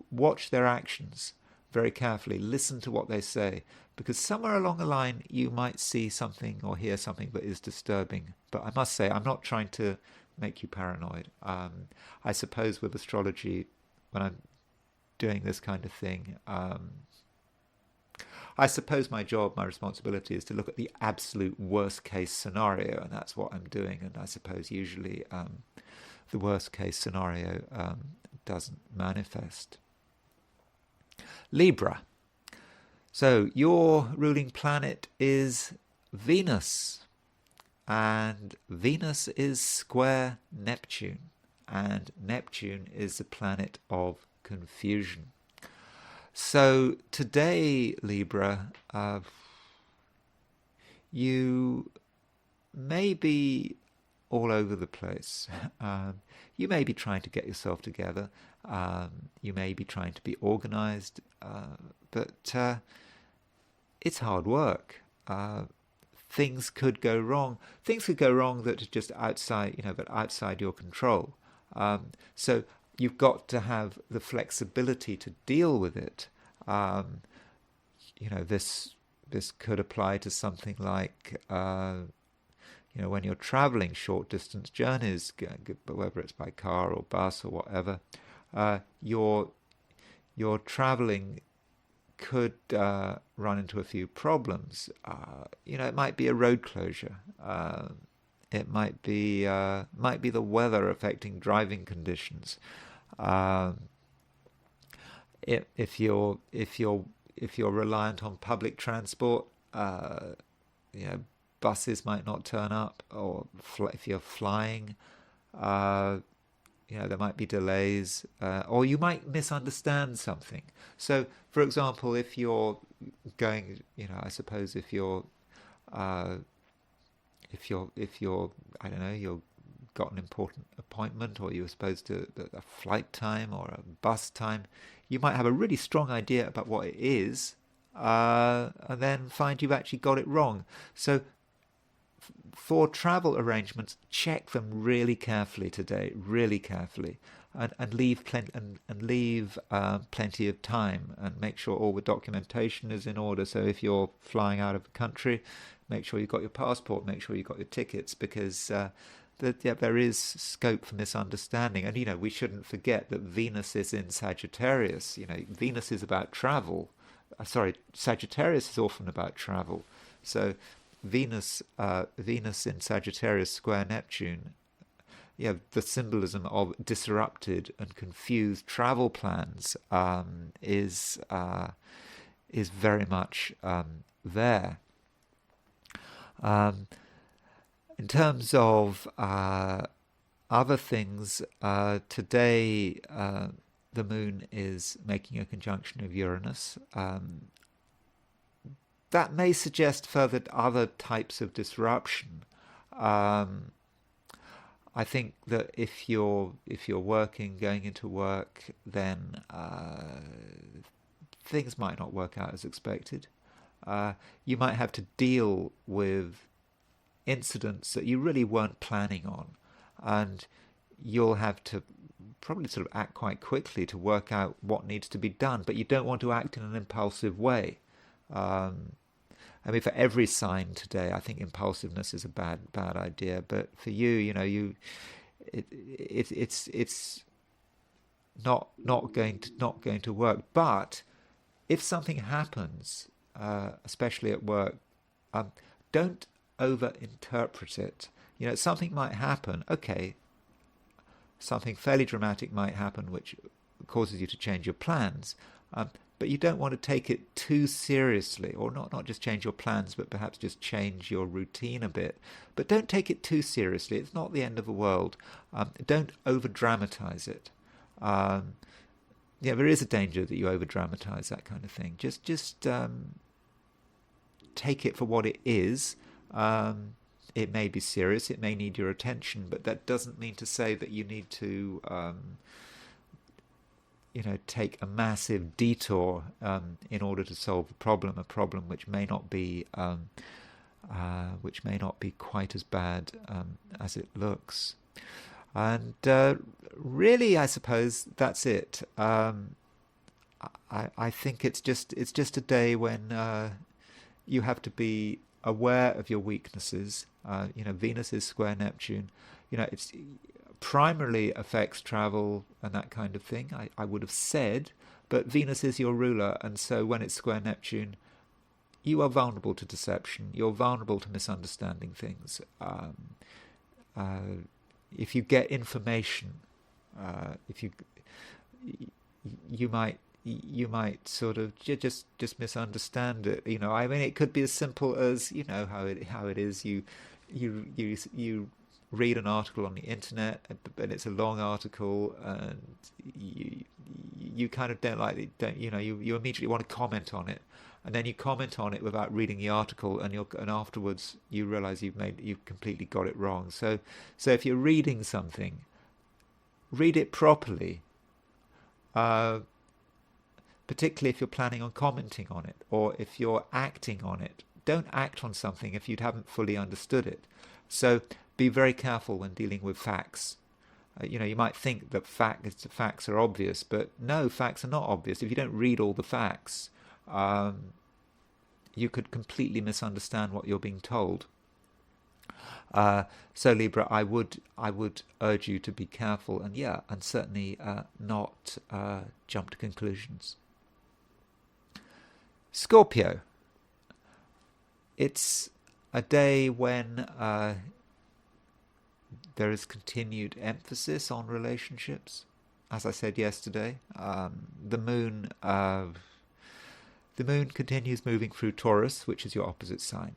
Speaker 1: Watch their actions very carefully. Listen to what they say, because somewhere along the line you might see something or hear something that is disturbing. But I must say, I'm not trying to make you paranoid. I suppose with astrology, when I'm doing this kind of thing, I suppose my responsibility is to look at the absolute worst case scenario, and that's what I'm doing. And I suppose usually the worst case scenario doesn't manifest. Libra. So your ruling planet is Venus, and Venus is square Neptune, and Neptune is the planet of confusion. So today, Libra, you may be all over the place. You may be trying to get yourself together. You may be trying to be organized, but it's hard work. Things could go wrong. Things could go wrong that are just outside your control. So you've got to have the flexibility to deal with it. This could apply to something like when you're traveling short distance journeys, whether it's by car or bus or whatever, your traveling could run into a few problems. It might be a road closure. It might be the weather affecting driving conditions. If you're reliant on public transport, buses might not turn up, or if you're flying, there might be delays, or you might misunderstand something. So, for example, if you're going, I suppose if you're if you're I don't know, you've got an important appointment, or you're supposed to a flight time or a bus time, you might have a really strong idea about what it is, and then find you've actually got it wrong. So for travel arrangements, check them really carefully today, really carefully, and leave plenty of time, and make sure all the documentation is in order. So if you're flying out of the country, make sure you've got your passport, make sure you've got your tickets, because there is scope for misunderstanding. And we shouldn't forget that Venus is in Sagittarius. Venus is about travel. Sorry, Sagittarius is often about travel. So Venus in Sagittarius square Neptune, the symbolism of disrupted and confused travel plans is very much there. In terms of other things, today the moon is making a conjunction of Uranus. That may suggest further other types of disruption. I think that if you're working, going into work, then things might not work out as expected. You might have to deal with incidents that you really weren't planning on, and you'll have to probably sort of act quite quickly to work out what needs to be done, but you don't want to act in an impulsive way. I mean, for every sign today, I think impulsiveness is a bad idea. But for it's not going to work. But if something happens, especially at work, don't over-interpret it. Something might happen. Okay, something fairly dramatic might happen, which causes you to change your plans. But you don't want to take it too seriously, or not just change your plans, but perhaps just change your routine a bit. But don't take it too seriously. It's not the end of the world. Don't over-dramatize it. There is a danger that you over-dramatize that kind of thing. Just take it for what it is. It may be serious. It may need your attention, but that doesn't mean to say that you need to take a massive detour in order to solve a problem which may not be quite as bad as it looks. And really, I suppose that's it. I think it's just a day when you have to be aware of your weaknesses. Venus is square Neptune. It's primarily affects travel and that kind of thing, I would have said, but Venus is your ruler, and so when it's square Neptune, you are vulnerable to deception, you're vulnerable to misunderstanding things. If you get information, you might sort of just misunderstand it. I mean, it could be as simple as how it is. You read an article on the internet, and it's a long article, and you kind of don't like it. You immediately want to comment on it, and then you comment on it without reading the article, and afterwards you realize you've completely got it wrong. So if you're reading something, read it properly. Particularly if you're planning on commenting on it, or if you're acting on it. Don't act on something if you haven't fully understood it. So be very careful when dealing with facts. You might think that facts are obvious, but no, facts are not obvious. If you don't read all the facts, you could completely misunderstand what you're being told. So Libra, I would urge you to be careful, and certainly not jump to conclusions. Scorpio. It's a day when there is continued emphasis on relationships. As I said yesterday, the moon continues moving through Taurus, which is your opposite sign,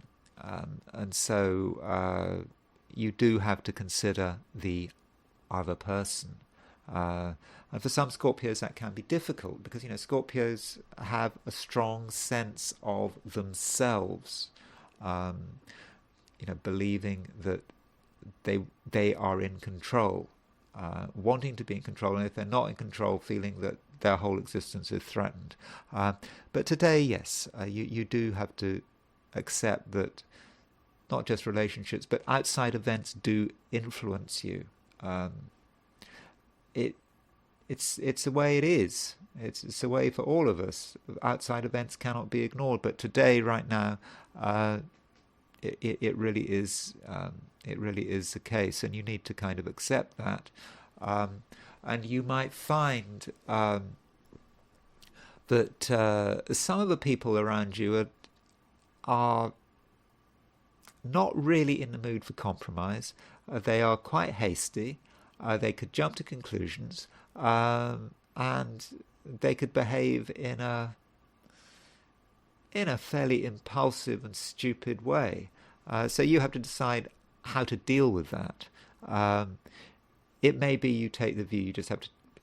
Speaker 1: and so you do have to consider the other person. And for some Scorpios that can be difficult, because Scorpios have a strong sense of themselves. believing that they are in control, wanting to be in control, and if they're not in control, feeling that their whole existence is threatened. But today, yes, you do have to accept that not just relationships, but outside events do influence you. It's the way it is. It's the way for all of us. Outside events cannot be ignored. But today, right now, it really is. It really is the case, and you need to kind of accept that. And you might find that some of the people around you are not really in the mood for compromise. They are quite hasty. They could jump to conclusions, and they could behave in a fairly impulsive and stupid way. So you have to decide how to deal with that. It may be you take the view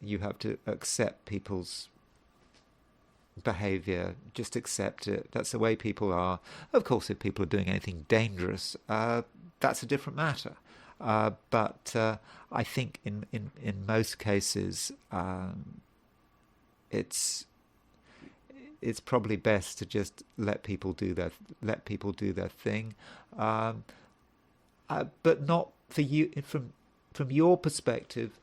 Speaker 1: you have to accept people's behavior, just accept it. That's the way people are. Of course, if people are doing anything dangerous, that's a different matter. But I think in most cases, it's probably best to just let people do their thing, but not for you. From your perspective,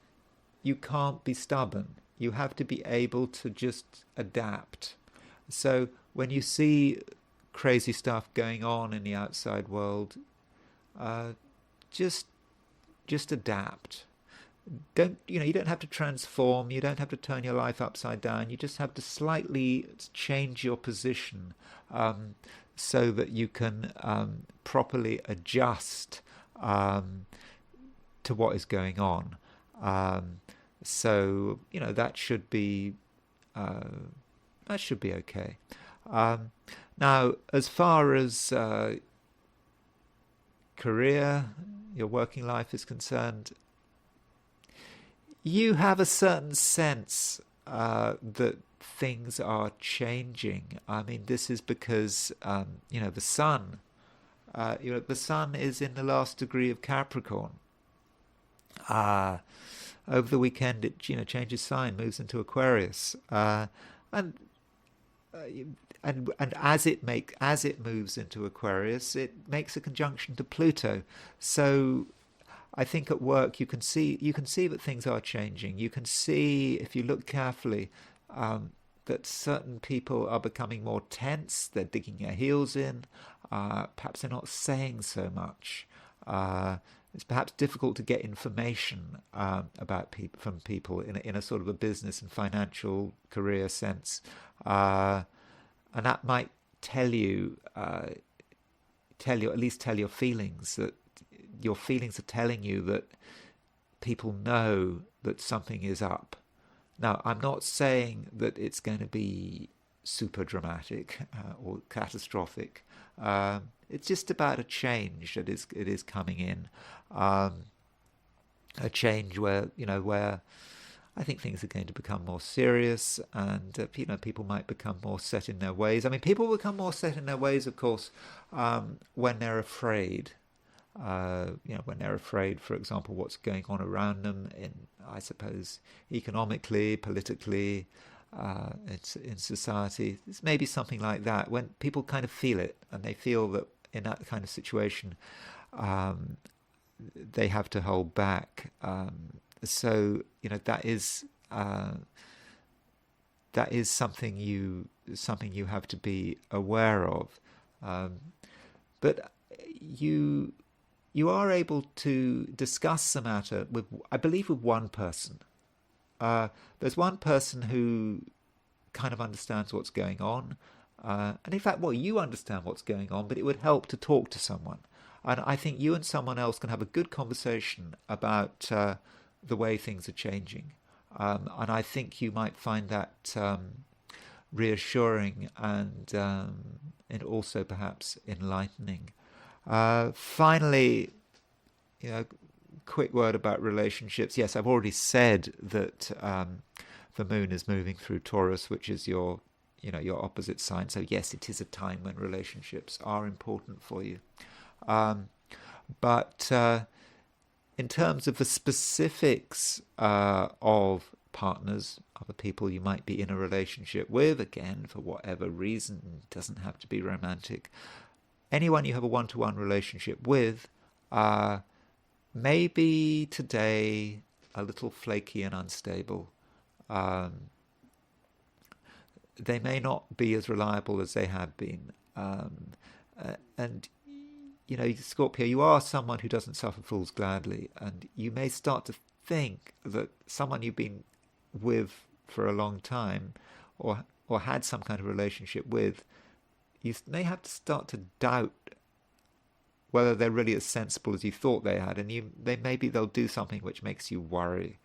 Speaker 1: you can't be stubborn. You have to be able to just adapt. So when you see crazy stuff going on in the outside world, just adapt. You don't have to transform. You don't have to turn your life upside down. You just have to slightly change your position so that you can properly adjust to what is going on. So that should be okay. Now, as far as career, your working life is concerned, you have a certain sense that things are changing. I mean, this is because the sun. The sun is in the last degree of Capricorn. Over the weekend, it changes sign, moves into Aquarius, and as it moves into Aquarius, it makes a conjunction to Pluto. So I think at work you can see that things are changing. You can see, if you look carefully, that certain people are becoming more tense. They're digging their heels in. Perhaps they're not saying so much. It's perhaps difficult to get information from people in a sort of a business and financial career sense, and that might tell you at least tell your feelings, that your feelings are telling you that people know that something is up. Now, I'm not saying that it's going to be super dramatic or catastrophic. It's just about a change that is coming in, a change where I think things are going to become more serious, and people might become more set in their ways. I mean, people become more set in their ways, of course, when they're afraid. When they're afraid, for example, what's going on around them I suppose, economically, politically, in society. It's maybe something like that. When people kind of feel it, and they feel that in that kind of situation, they have to hold back. So that is something you have to be aware of. But you are able to discuss the matter with one person. There's one person who kind of understands what's going on. And in fact, you understand what's going on, but it would help to talk to someone. And I think you and someone else can have a good conversation about the way things are changing. And I think you might find that reassuring and also perhaps enlightening. Finally, quick word about relationships. Yes, I've already said that the moon is moving through Taurus, which is your opposite sign. So yes, it is a time when relationships are important for you. But in terms of the specifics of partners, other people you might be in a relationship with, again, for whatever reason, it doesn't have to be romantic. Anyone you have a one-to-one relationship with, maybe today a little flaky and unstable. They may not be as reliable as they have been. And you know, Scorpio, you are someone who doesn't suffer fools gladly, and you may start to think that someone you've been with for a long time, or had some kind of relationship with, you may have to start to doubt whether they're really as sensible as you thought they had, and maybe they'll do something which makes you worry.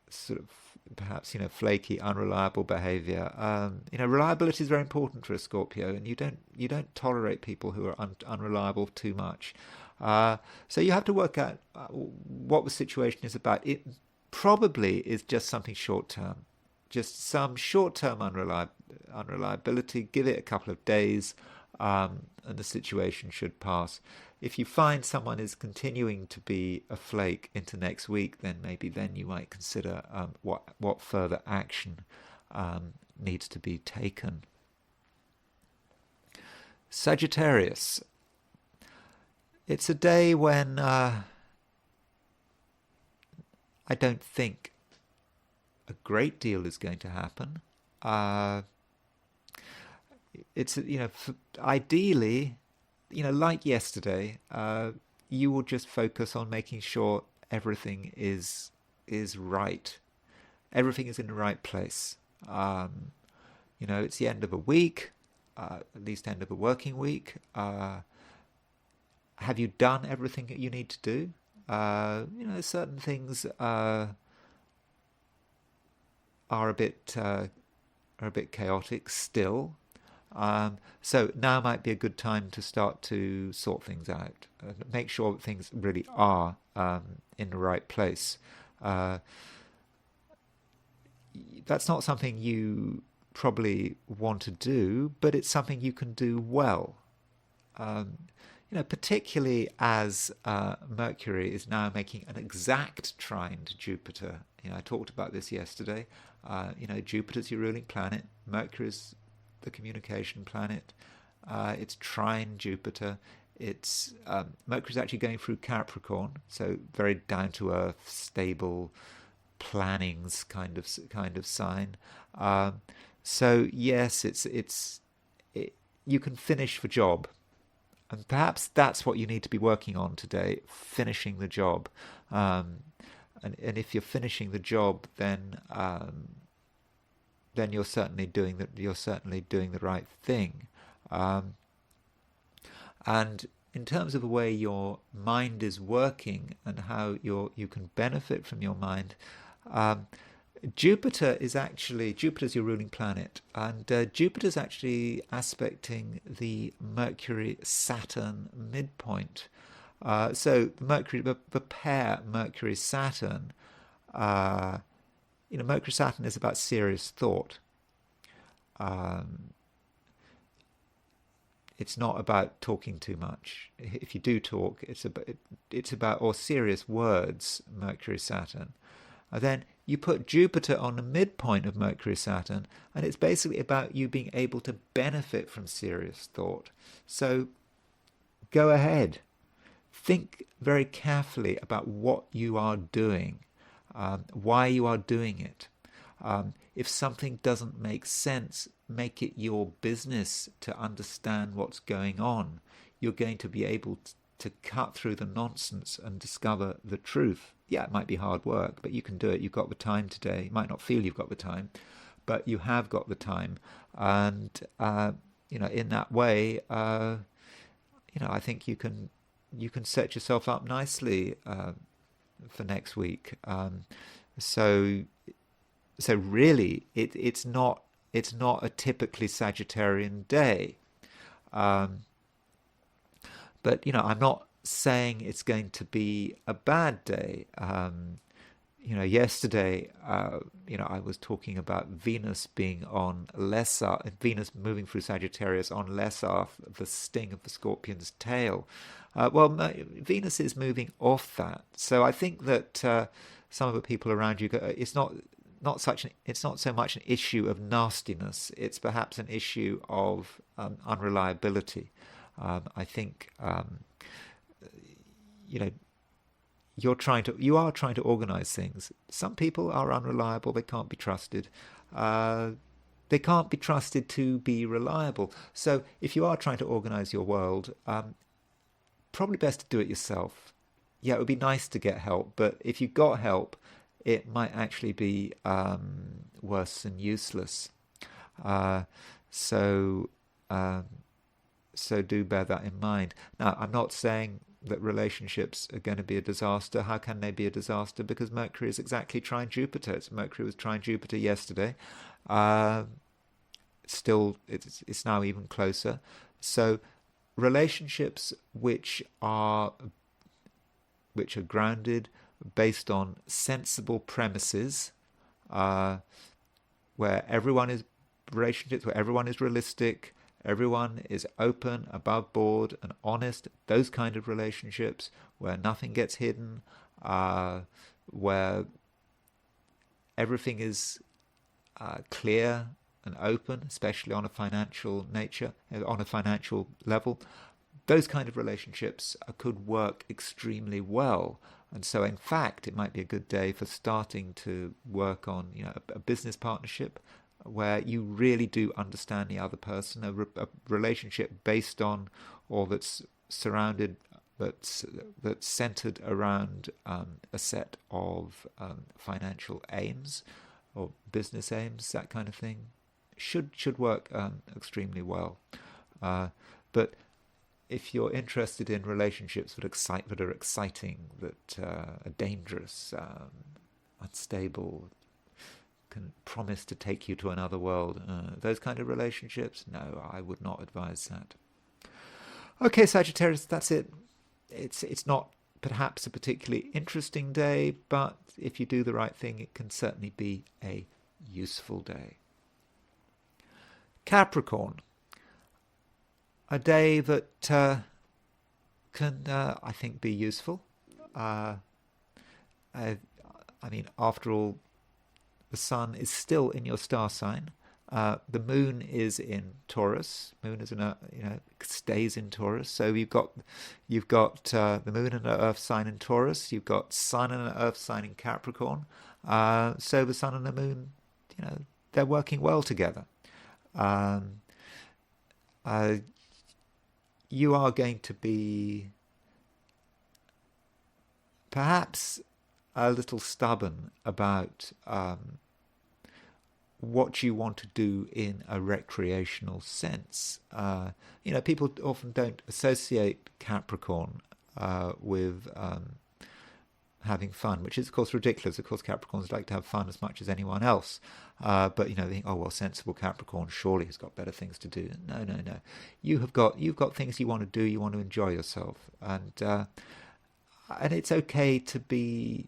Speaker 1: Sort of perhaps, you know, flaky, unreliable behavior. You know, reliability is very important for a Scorpio, and you don't tolerate people who are unreliable too much. So you have to work out what the situation is about. It probably is just something short term, just some short term unreliability. Give it a couple of days, and the situation should pass. If you find someone is continuing to be a flake into next week, then maybe then you might consider what further action needs to be taken. Sagittarius. It's a day when I don't think a great deal is going to happen. It's, you know, ideally, you know, like yesterday, you will just focus on making sure everything is right. Everything is in the right place. You know, it's the end of a week, at least end of a working week. Have you done everything that you need to do? You know, certain things are a bit chaotic still. So now might be a good time to start to sort things out. Make sure that things really are in the right place. That's not something you probably want to do, but it's something you can do well. You know, particularly as Mercury is now making an exact trine to Jupiter. You know, I talked about this yesterday. You know, Jupiter's your ruling planet. Mercury's the communication planet. It's trine Jupiter. It's Mercury's actually going through Capricorn, so very down to earth, stable, planning's kind of sign. So yes, you can finish the job, and perhaps that's what you need to be working on today: finishing the job. And if you're finishing the job, then you're certainly doing the right thing. And in terms of the way your mind is working and how you can benefit from your mind, Jupiter's your ruling planet, and Jupiter's actually aspecting the Mercury-Saturn midpoint. So the pair Mercury-Saturn, you know, Mercury-Saturn is about serious thought. It's not about talking too much. If you do talk, it's about or serious words, Mercury-Saturn. And then you put Jupiter on the midpoint of Mercury-Saturn, and it's basically about you being able to benefit from serious thought. So go ahead. Think very carefully about what you are doing, why you are doing it. If something doesn't make sense, make it your business to understand what's going on. You're going to be able to cut through the nonsense and discover the truth. Yeah, it might be hard work, but you can do it. You've got the time today. You might not feel you've got the time, but you have got the time. And, you know, in that way, you know, I think you can set yourself up nicely for next week. So really, it's not a typically Sagittarian day. But, you know, I'm not saying it's going to be a bad day. yesterday, I was talking about Venus being on lesser, Venus moving through Sagittarius on lesser, the sting of the scorpion's tail. Venus is moving off that, so I think that some of the people around you, it's not so much an issue of nastiness. It's perhaps an issue of unreliability. I think you know you are trying to organize things. Some people are unreliable. They can't be trusted. They can't be trusted to be reliable. So if you are trying to organize your world, probably best to do it yourself. Yeah, it would be nice to get help, but if you got help, it might actually be worse than useless. Uh, so, so do bear that in mind. Now, I'm not saying that relationships are going to be a disaster. How can they be a disaster? Because Mercury is exactly trine Jupiter. Mercury was trine Jupiter yesterday. Still, it's now even closer. So, relationships which are grounded, based on sensible premises, where everyone is relationships, where everyone is realistic, everyone is open, above board, and honest. Those kind of relationships where nothing gets hidden, where everything is clear and open, especially on a financial nature, on a financial level. Those kind of relationships could work extremely well. And so, in fact, it might be a good day for starting to work on, a business partnership where you really do understand the other person, a relationship based on, or that's surrounded, that's centered around a set of financial aims or business aims, that kind of thing, should work extremely well. But if you're interested in relationships that are exciting, that are dangerous, unstable, can promise to take you to another world, those kind of relationships, no, I would not advise that. Okay, Sagittarius, that's it. It's not perhaps a particularly interesting day, but if you do the right thing, it can certainly be a useful day. Capricorn, a day that can, I think, be useful. I mean, after all, the sun is still in your star sign. The moon is in Taurus. Moon is stays in Taurus. So you've got the moon and the earth sign in Taurus. You've got sun and an earth sign in Capricorn. So the sun and the moon, they're working well together. You are going to be perhaps a little stubborn about what you want to do in a recreational sense. People often don't associate Capricorn with having fun, which is, of course, ridiculous. Of course, Capricorns like to have fun as much as anyone else. But they think, oh well, sensible Capricorn surely has got better things to do. No. You've got things you want to do. You want to enjoy yourself, and it's okay to be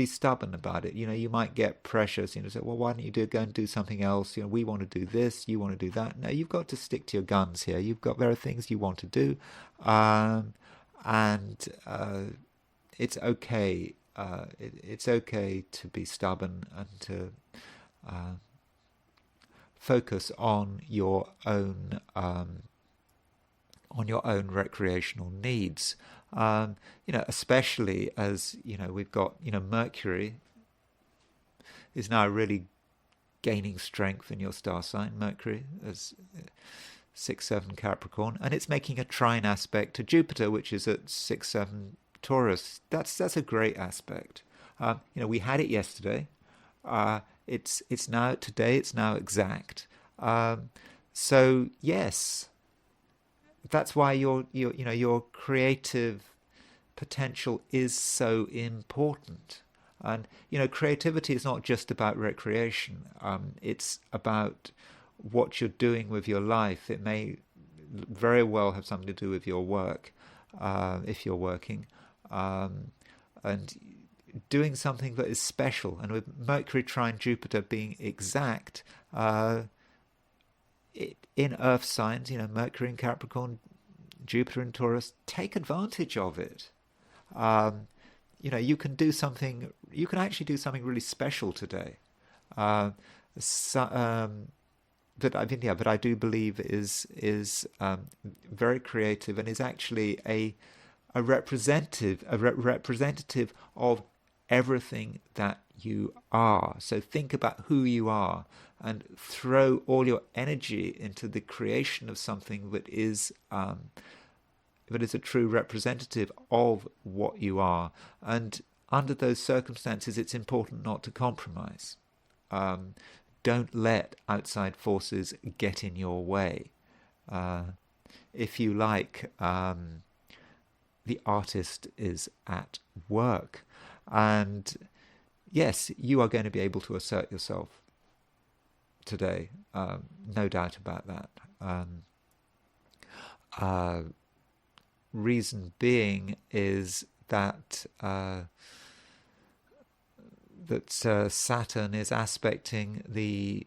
Speaker 1: stubborn about it. You might get pressures. Say, well, why don't you go and do something else? We want to do this. You want to do that. No, you've got to stick to your guns here. There are things you want to do, and it's okay. It's okay to be stubborn and to focus on your own recreational needs. Especially as we've got Mercury is now really gaining strength in your star sign. Mercury is 6-7 Capricorn, and it's making a trine aspect to Jupiter, which is at 6-7 Taurus. That's a great aspect. We had it yesterday. It's now today. It's now exact. So yes, that's why your creative potential is so important. And creativity is not just about recreation. It's about what you're doing with your life. It may very well have something to do with your work, if you're working. And doing something that is special. And with Mercury trine Jupiter being exact, in Earth signs, Mercury in Capricorn, Jupiter in Taurus, take advantage of it. You can do something. You can actually do something really special today. Uh, so, that I do believe is very creative and is actually a representative of everything that you are. So think about who you are and throw all your energy into the creation of something that is a true representative of what you are. And under those circumstances, it's important not to compromise. Don't let outside forces get in your way. If you like, the artist is at work. And yes, you are going to be able to assert yourself today. No doubt about that. Reason being is that Saturn is aspecting the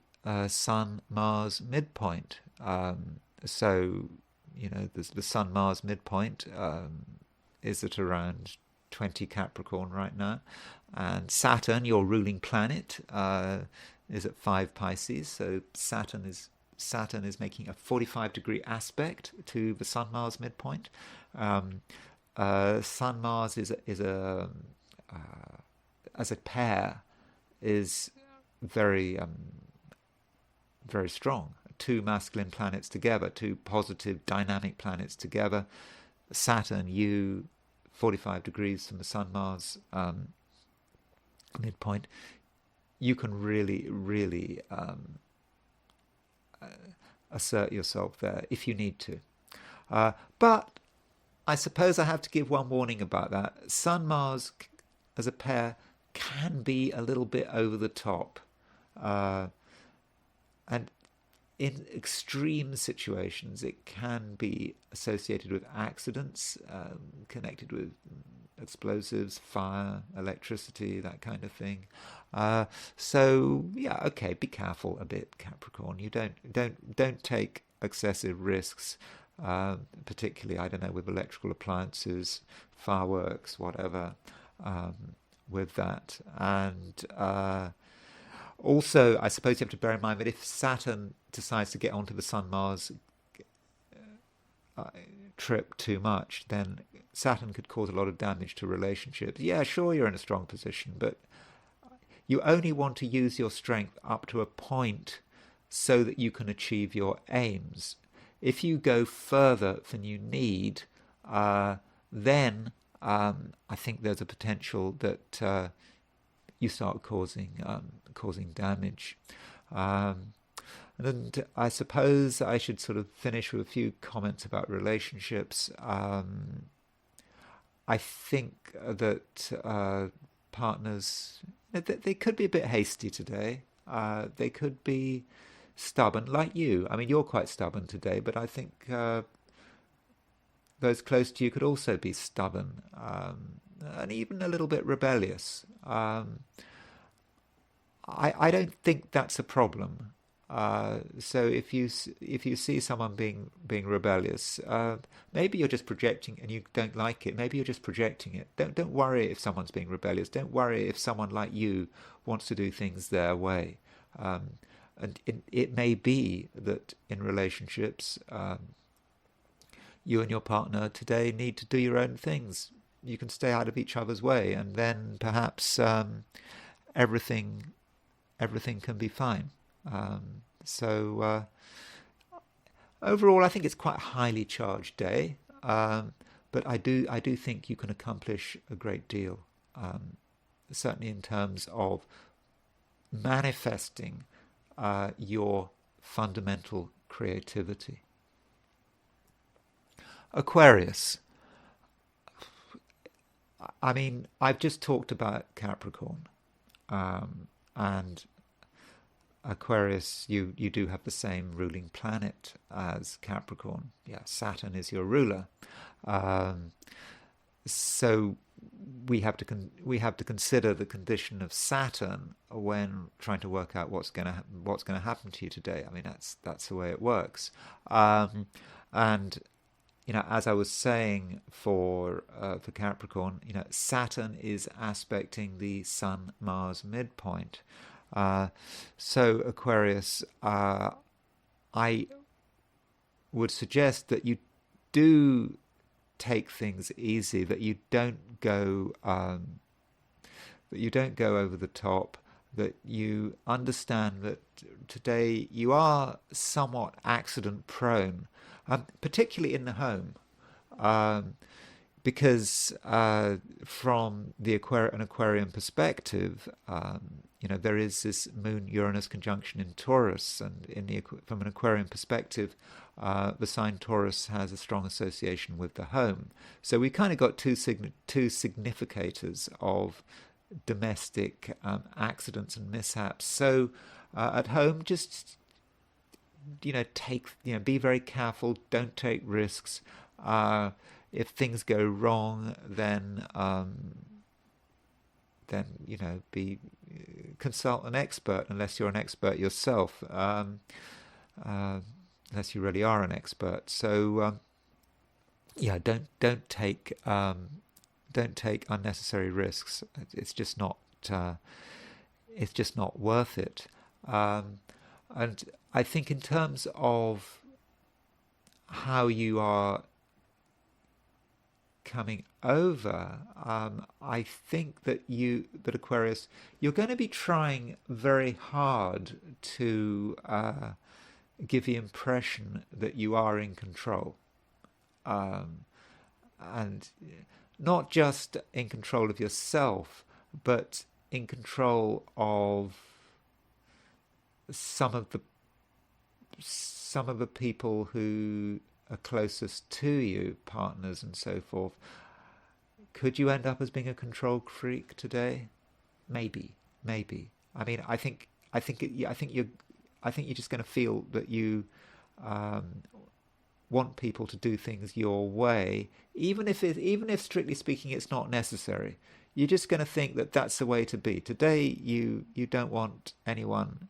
Speaker 1: Sun-Mars midpoint. So, the Sun-Mars midpoint is at around 20 Capricorn right now. And Saturn, your ruling planet, is at 5 Pisces. So Saturn is making a 45-degree aspect to the Sun-Mars midpoint. Sun-Mars is as a pair is very very strong. 2 masculine planets together, 2 positive dynamic planets together. Saturn, 45 degrees from the Sun-Mars midpoint, you can really assert yourself there if you need to. But I suppose I have to give one warning about that. Sun-Mars as a pair can be a little bit over the top. And in extreme situations, it can be associated with accidents, connected with explosives, fire, electricity, that kind of thing. So yeah, okay, be careful a bit, Capricorn. You don't take excessive risks, particularly, I don't know, with electrical appliances, fireworks, whatever, with that. And also, I suppose you have to bear in mind that if Saturn decides to get onto the Sun-Mars trip too much, then Saturn could cause a lot of damage to relationships. Yeah, sure, you're in a strong position, but you only want to use your strength up to a point so that you can achieve your aims. If you go further than you need, then I think there's a potential that you start causing damage. And I suppose I should sort of finish with a few comments about relationships. I think that partners, they could be a bit hasty today. They could be stubborn, like you. I mean, you're quite stubborn today, but I think those close to you could also be stubborn, and even a little bit rebellious. I don't think that's a problem. So if you see someone being rebellious, maybe you're just projecting and you don't like it. Maybe you're just projecting it. Don't worry if someone's being rebellious. Don't worry if someone like you wants to do things their way. And it may be that in relationships, you and your partner today need to do your own things. You can stay out of each other's way, and then perhaps everything can be fine. So overall, I think it's quite a highly charged day, but I do think you can accomplish a great deal, certainly in terms of manifesting your fundamental creativity. Aquarius. I mean, I've just talked about Capricorn, and Aquarius, you do have the same ruling planet as Capricorn. Yeah, Saturn is your ruler. So we have to consider the condition of Saturn when trying to work out what's going to happen to you today. I mean, that's the way it works. And as I was saying for Capricorn, Saturn is aspecting the Sun Mars midpoint. So Aquarius, I would suggest that you do take things easy, that you don't go over the top, that you understand that today you are somewhat accident prone, particularly in the home, because from an Aquarian perspective, there is this Moon Uranus conjunction in Taurus, and from an Aquarian perspective, the sign Taurus has a strong association with the home. So we kind of got two significators of domestic accidents and mishaps. So at home, just be very careful. Don't take risks. If things go wrong, then consult an expert, unless you're an expert yourself. Unless you really are an expert. So don't take unnecessary risks. It's just not worth it. And I think in terms of how you are coming over, I think that Aquarius, you're going to be trying very hard to give the impression that you are in control, and not just in control of yourself, but in control of some of the people who are closest to you, partners and so forth. Could you end up as being a control freak today? Maybe. I mean, I think you're just going to feel that you want people to do things your way, even if strictly speaking it's not necessary. You're just going to think that that's the way to be. Today, you don't want anyone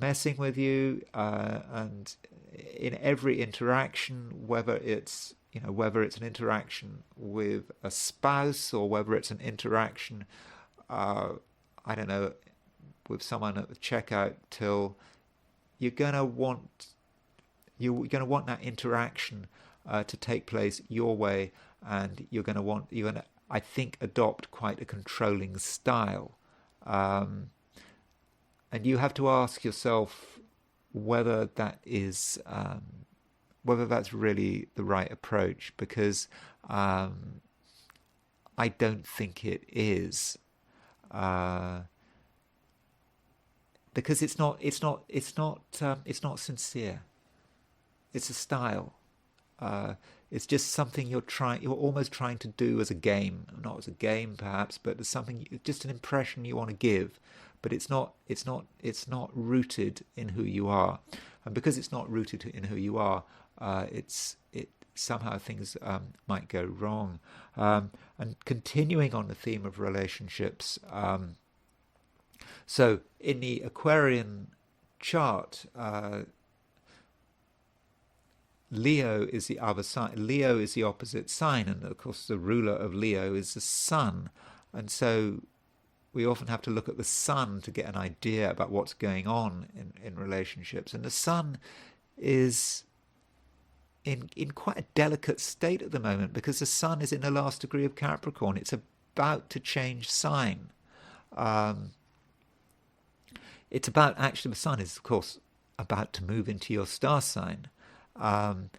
Speaker 1: messing with you, and in every interaction, whether it's an interaction with a spouse or whether it's an interaction, I don't know, with someone at the checkout till, you're gonna want that interaction to take place your way, and you're gonna I think adopt quite a controlling style, and you have to ask yourself whether that's really the right approach, because I don't think it is. Because it's not sincere. It's a style. It's just something you're almost trying to do as a game, not as a game perhaps, but as something, just an impression you want to give. But it's not rooted in who you are, and because it's not rooted in who you are, somehow things might go wrong. And continuing on the theme of relationships. So in the Aquarian chart, Leo is the other sign. Leo is the opposite sign, and of course the ruler of Leo is the sun. And so we often have to look at the sun to get an idea about what's going on in relationships. And the sun is in quite a delicate state at the moment, because the sun is in the last degree of Capricorn. It's about to change sign. It's about, actually, the sun is, of course, about to move into your star sign. And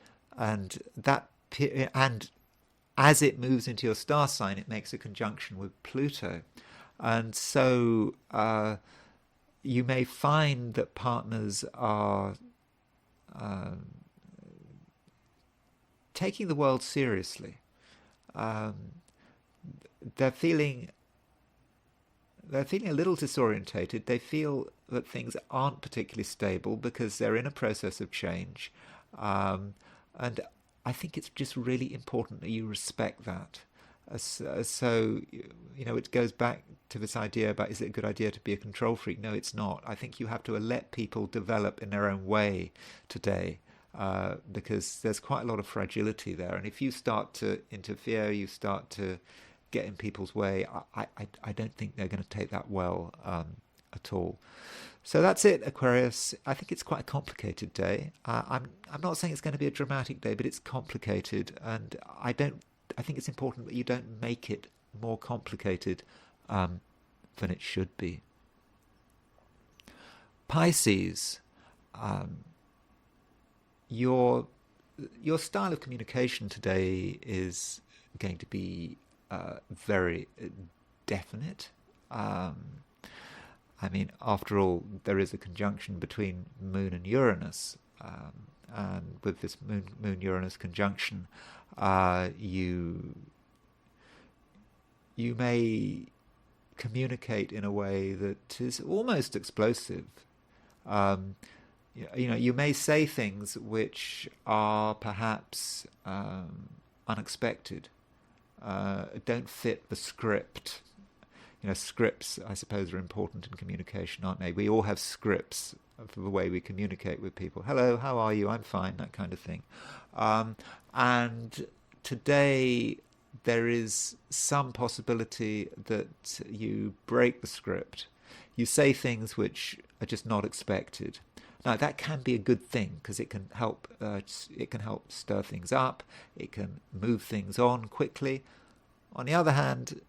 Speaker 1: as it moves into your star sign, it makes a conjunction with Pluto. And so you may find that partners are taking the world seriously. They're feeling a little disorientated. They feel that things aren't particularly stable because they're in a process of change. And I think it's just really important that you respect that. So, it goes back to this idea about, is it a good idea to be a control freak? No, it's not. I think you have to let people develop in their own way today, because there's quite a lot of fragility there. And if you start to interfere, you start to get in people's way, I don't think they're going to take that well at all. So that's it, Aquarius. I think it's quite a complicated day. I'm not saying it's going to be a dramatic day, but it's complicated, and I think it's important that you don't make it more complicated than it should be. Pisces, your style of communication today is going to be very definite. I mean, after all, there is a conjunction between Moon and Uranus, and with this Moon-Uranus conjunction, you may communicate in a way that is almost explosive. You may say things which are perhaps unexpected, don't fit the script. Scripts, I suppose, are important in communication, aren't they? We all have scripts for the way we communicate with people. Hello, how are you? I'm fine, that kind of thing. And today there is some possibility that you break the script. You say things which are just not expected. Now that can be a good thing, because it can help stir things up. It can move things on quickly. On the other hand,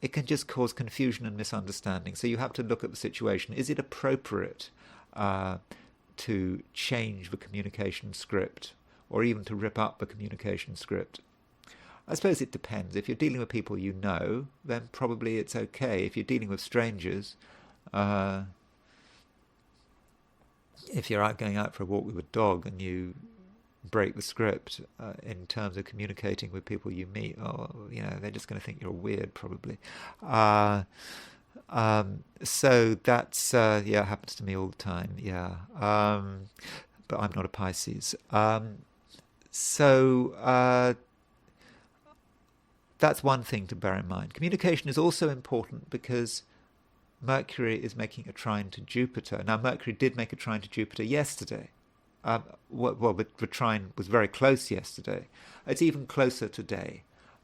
Speaker 1: it can just cause confusion and misunderstanding. So you have to look at the situation. Is it appropriate to change the communication script, or even to rip up the communication script? I suppose it depends. If you're dealing with people you know, then probably it's okay. If you're dealing with strangers, if you're going out for a walk with a dog and you break the script in terms of communicating with people you meet, they're just going to think you're weird, probably. So that's it happens to me all the time. But I'm not a Pisces. So that's one thing to bear in mind. Communication is also important because Mercury is making a trine to Jupiter. Now, Mercury did make a trine to Jupiter yesterday. The trine was very close yesterday. It's even closer today,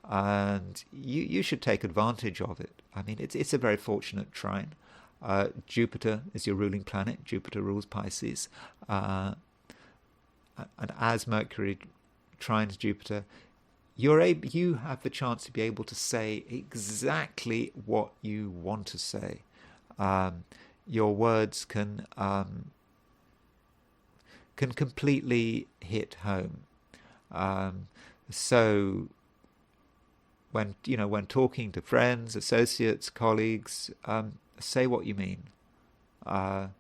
Speaker 1: and you should take advantage of it. I mean, it's a very fortunate trine. Jupiter is your ruling planet. Jupiter rules Pisces, and as Mercury trines Jupiter, you have the chance to be able to say exactly what you want to say. Your words can completely hit home. So when talking to friends, associates, colleagues, say what you mean, and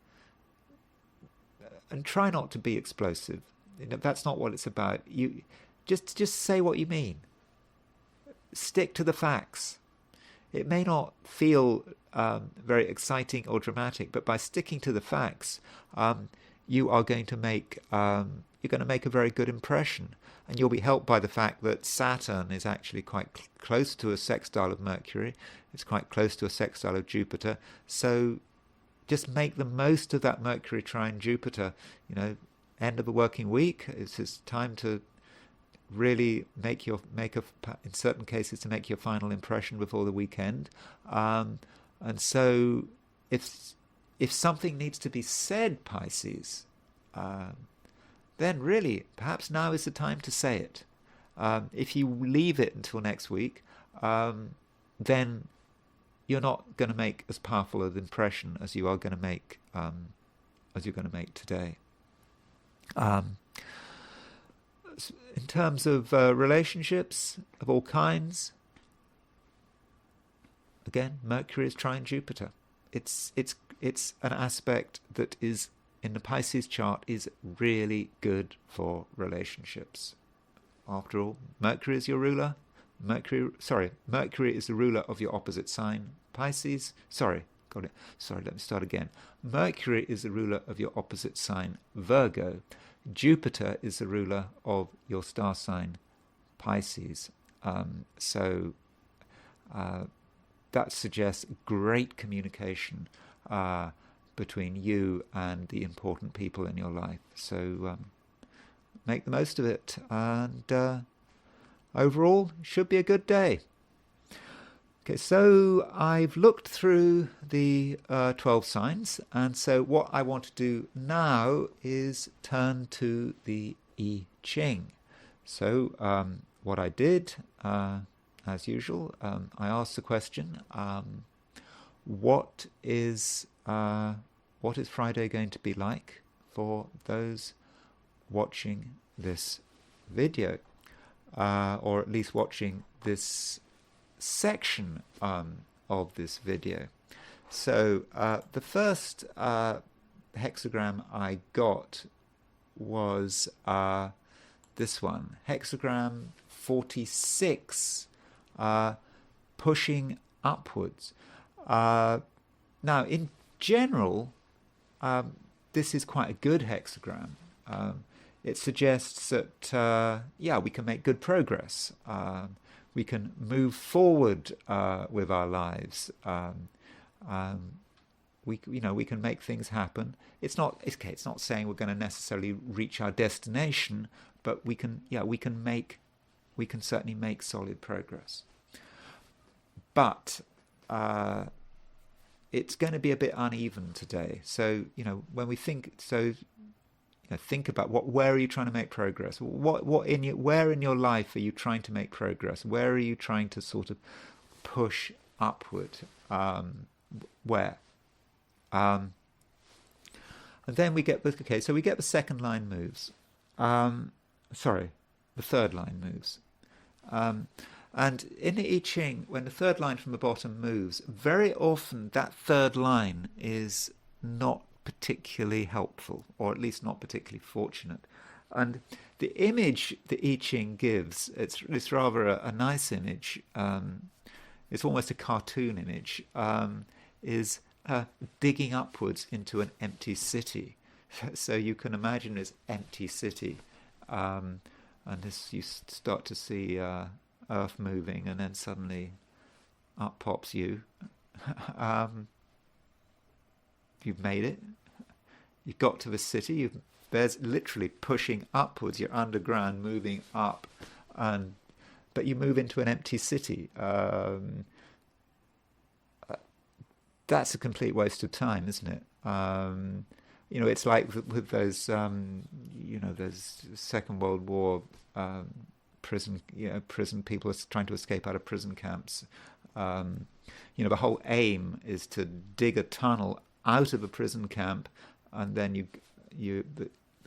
Speaker 1: try not to be explosive. That's not what it's about. You just say what you mean. Stick to the facts. It may not feel very exciting or dramatic, but by sticking to the facts, you are going to make a very good impression, and you'll be helped by the fact that Saturn is actually quite close to a sextile of Mercury. It's quite close to a sextile of Jupiter. So just make the most of that Mercury trine Jupiter. End of the working week. It's just time to really in certain cases, to make your final impression before the weekend. And so if something needs to be said, Pisces, then really, perhaps now is the time to say it. If you leave it until next week, then you're not going to make as powerful an impression as you are going to make today. In terms of relationships of all kinds, again, Mercury is trine Jupiter. It's an aspect that is in the Pisces chart is really good for relationships. After all, Mercury is your ruler. Mercury is the ruler of your opposite sign, Pisces. Let me start again. Mercury is the ruler of your opposite sign, Virgo. Jupiter is the ruler of your star sign, Pisces. So that suggests great communication between you and the important people in your life. So make the most of it, and overall, it should be a good day. Okay, so I've looked through the 12 signs, and so what I want to do now is turn to the I Ching. So what I did, as usual, I asked the question, what is Friday going to be like for those watching this video, or at least watching this section of this video. So the first hexagram I got was this one, hexagram 46, pushing upwards. Now, in general, this is quite a good hexagram. It suggests that, we can make good progress. We can move forward with our lives. We can make things happen. It's not saying we're going to necessarily reach our destination, but we can certainly make solid progress. But it's going to be a bit uneven today. So when we think about where are you trying to make progress? Where in your life are you trying to make progress? Where are you trying to sort of push upward? Where? And then we get the second line moves. The third line moves. And in the I Ching, when the third line from the bottom moves, very often that third line is not particularly helpful, or at least not particularly fortunate. And the image the I Ching gives, it's rather a nice image. It's almost a cartoon image. Is digging upwards into an empty city. So you can imagine this empty city, and this you start to see Earth moving, and then suddenly up pops you. You've made it. You've got to the city. There's literally pushing upwards. You're underground, moving up, but you move into an empty city. That's a complete waste of time, isn't it? It's like with those, those Second World War prison people are trying to escape out of prison camps. The whole aim is to dig a tunnel out of a prison camp, and then the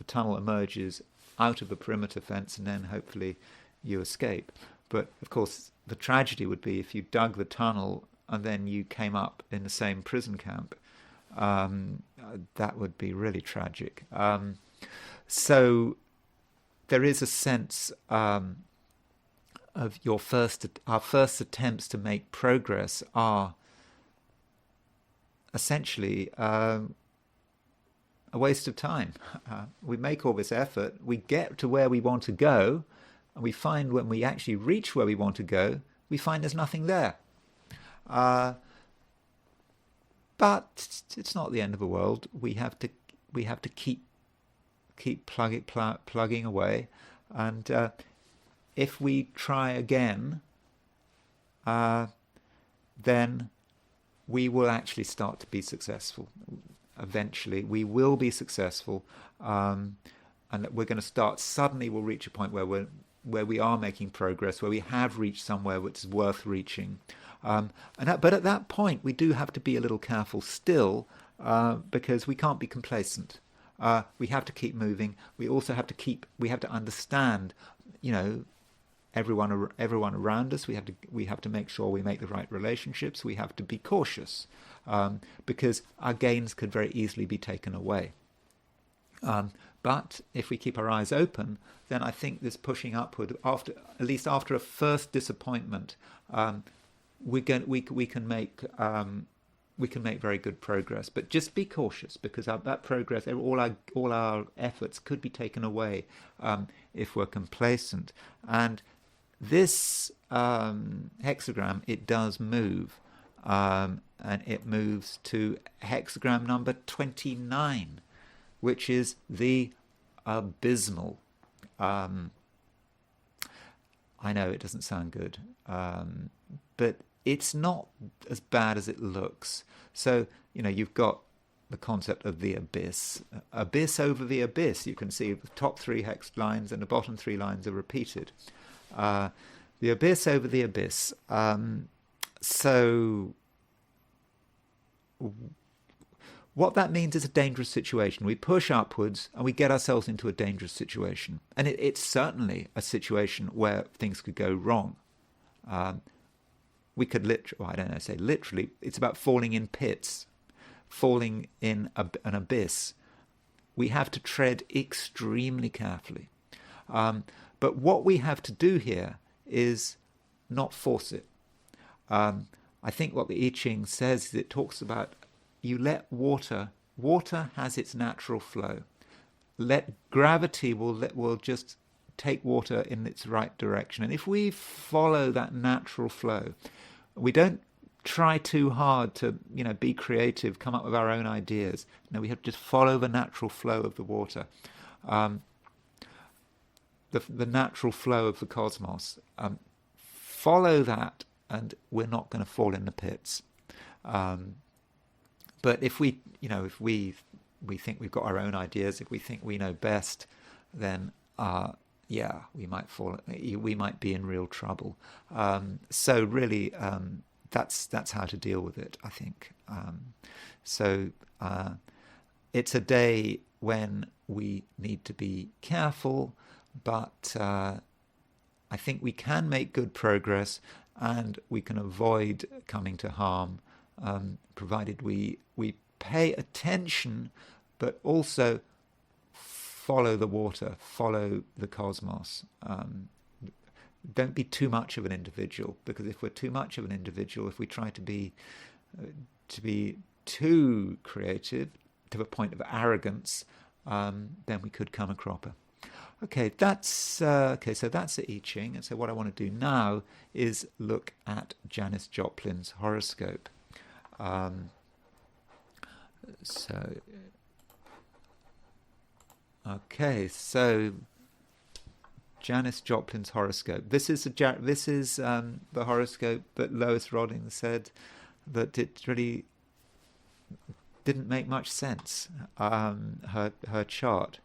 Speaker 1: tunnel emerges out of a perimeter fence, and then hopefully you escape. But of course, the tragedy would be if you dug the tunnel and then you came up in the same prison camp. That would be really tragic. So there is a sense of our first attempts to make progress are essentially a waste of time. We make all this effort, we get to where we want to go, and we find when we actually reach where we want to go, we find there's nothing there. But it's not the end of the world. We have to keep plugging away, and if we try again, then we will actually start to be successful. Eventually, we will be successful, and we're going to start. Suddenly, we'll reach a point where we are making progress, where we have reached somewhere which is worth reaching. But at that point, we do have to be a little careful still, because we can't be complacent. We have to keep moving. We also have to understand, everyone around us. We have to make sure we make the right relationships. We have to be cautious, because our gains could very easily be taken away. But if we keep our eyes open, then I think this pushing upward, after a first disappointment, we can make we can make very good progress. But just be cautious, because that progress, all our efforts could be taken away if we're complacent. And this hexagram, it does move, and it moves to hexagram number 29, which is the abysmal. I know it doesn't sound good, but it's not as bad as it looks. So, you've got the concept of the abyss. Abyss over the abyss. You can see the top 3 hex lines and the bottom 3 lines are repeated. The abyss over the abyss. So what that means is a dangerous situation. We push upwards and we get ourselves into a dangerous situation. And it's certainly a situation where things could go wrong. We could literally, it's about falling in pits, falling in an abyss. We have to tread extremely carefully. But what we have to do here is not force it. I think what the I Ching says is it talks about you let water has its natural flow. Let gravity will just take water in its right direction. And if we follow that natural flow, we don't try too hard to, be creative, come up with our own ideas. No, we have to just follow the natural flow of the water, the natural flow of the cosmos. Follow that, and we're not going to fall in the pits. But if we think we've got our own ideas, if we think we know best, then we might fall. We might be in real trouble. So really, that's how to deal with it, I think. It's a day when we need to be careful, but I think we can make good progress, and we can avoid coming to harm, provided we pay attention, but also follow the water, follow the cosmos. Don't be too much of an individual, because if we're too much of an individual, if we try to be too creative to the point of arrogance, then we could come a cropper. Okay, so that's the I Ching. And so what I want to do now is look at Janis Joplin's horoscope. So Janis Joplin's horoscope. This is the horoscope that Lois Rodding said that it really didn't make much sense. Her chart.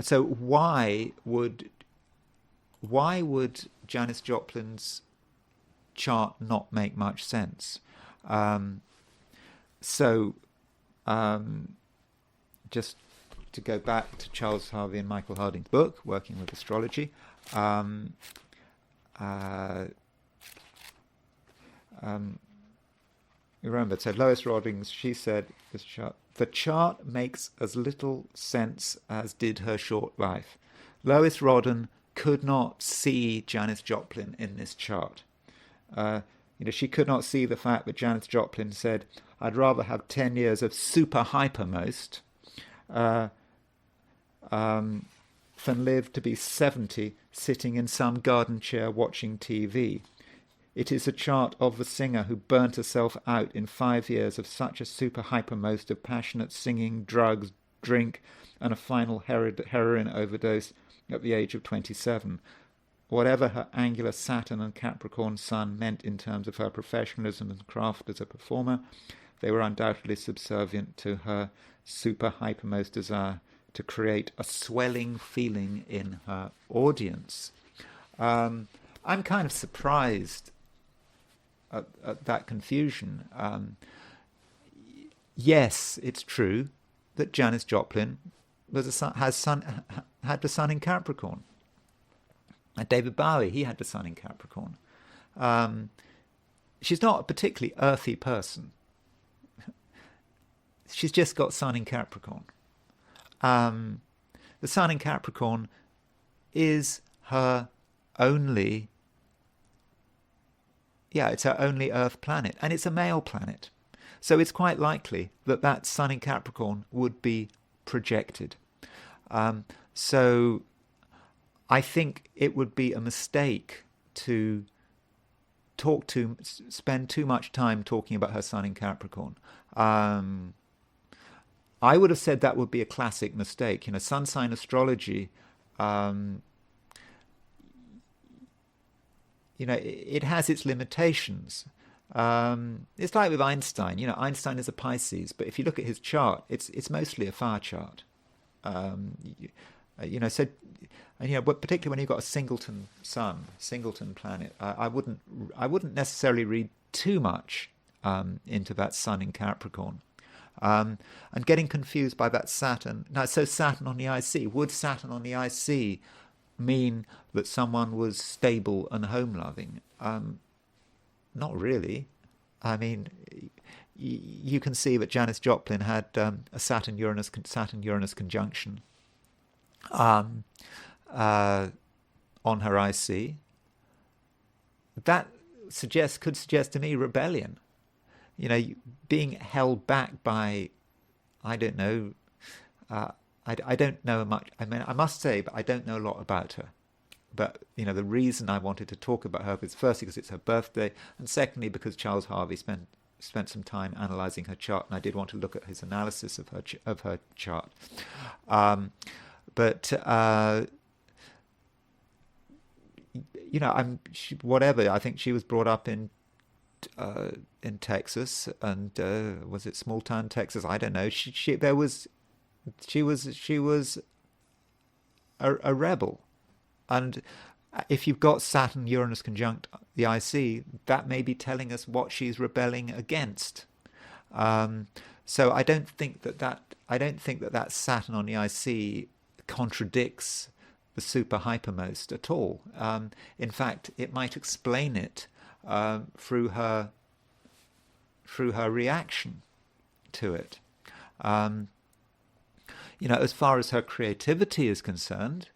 Speaker 1: So why would Janis Joplin's chart not make much sense? Just to go back to Charles Harvey and Michael Harding's book, Working with Astrology, remember, so Lois Roddings, she said, the chart makes as little sense as did her short life. Lois Rodding could not see Janis Joplin in this chart. She could not see the fact that Janis Joplin said, I'd rather have 10 years of super hypermost than live to be 70 sitting in some garden chair watching TV. It is a chart of the singer who burnt herself out in 5 years of such a super hypermost of passionate singing, drugs, drink, and a final heroin overdose at the age of 27. Whatever her angular Saturn and Capricorn sun meant in terms of her professionalism and craft as a performer, they were undoubtedly subservient to her super hypermost desire to create a swelling feeling in her audience. I'm kind of surprised at that confusion. Yes, it's true that Janis Joplin had the sun in Capricorn. David Bowie, he had the sun in Capricorn. She's not a particularly earthy person. She's just got sun in Capricorn. The sun in Capricorn is her only Yeah, it's our only Earth planet, and it's a male planet. So it's quite likely that that sun in Capricorn would be projected. So I think it would be a mistake to spend too much time talking about her sun in Capricorn. Um, I would have said that would be a classic mistake. You know, sun sign astrology, um, you know, it has its limitations. It's like with Einstein. You know, Einstein is a Pisces, but if you look at his chart, it's mostly a fire chart. You, you know, so and, you know, but particularly when you've got a singleton sun, singleton planet, I wouldn't necessarily read too much into that sun in Capricorn. And getting confused by that Saturn. Now, so Saturn on the IC. Would Saturn on the IC mean that someone was stable and home-loving? Not really. I mean, you can see that Janis Joplin had a Saturn-Uranus conjunction um, on her IC. That could suggest to me rebellion. You know, being held back by, I don't know, I don't know much. I mean, I must say, but I don't know a lot about her. But, you know, the reason I wanted to talk about her is firstly because it's her birthday, and secondly because Charles Harvey spent some time analysing her chart, and I did want to look at his analysis of her chart. But you know, whatever. I think she was brought up in Texas, and was it small town Texas? I don't know. She was a rebel, and if you've got Saturn Uranus conjunct the IC, that may be telling us what she's rebelling against. So I don't think that Saturn on the IC contradicts the super hypermost at all. In fact, it might explain it through her reaction to it. You know, as far as her creativity is concerned,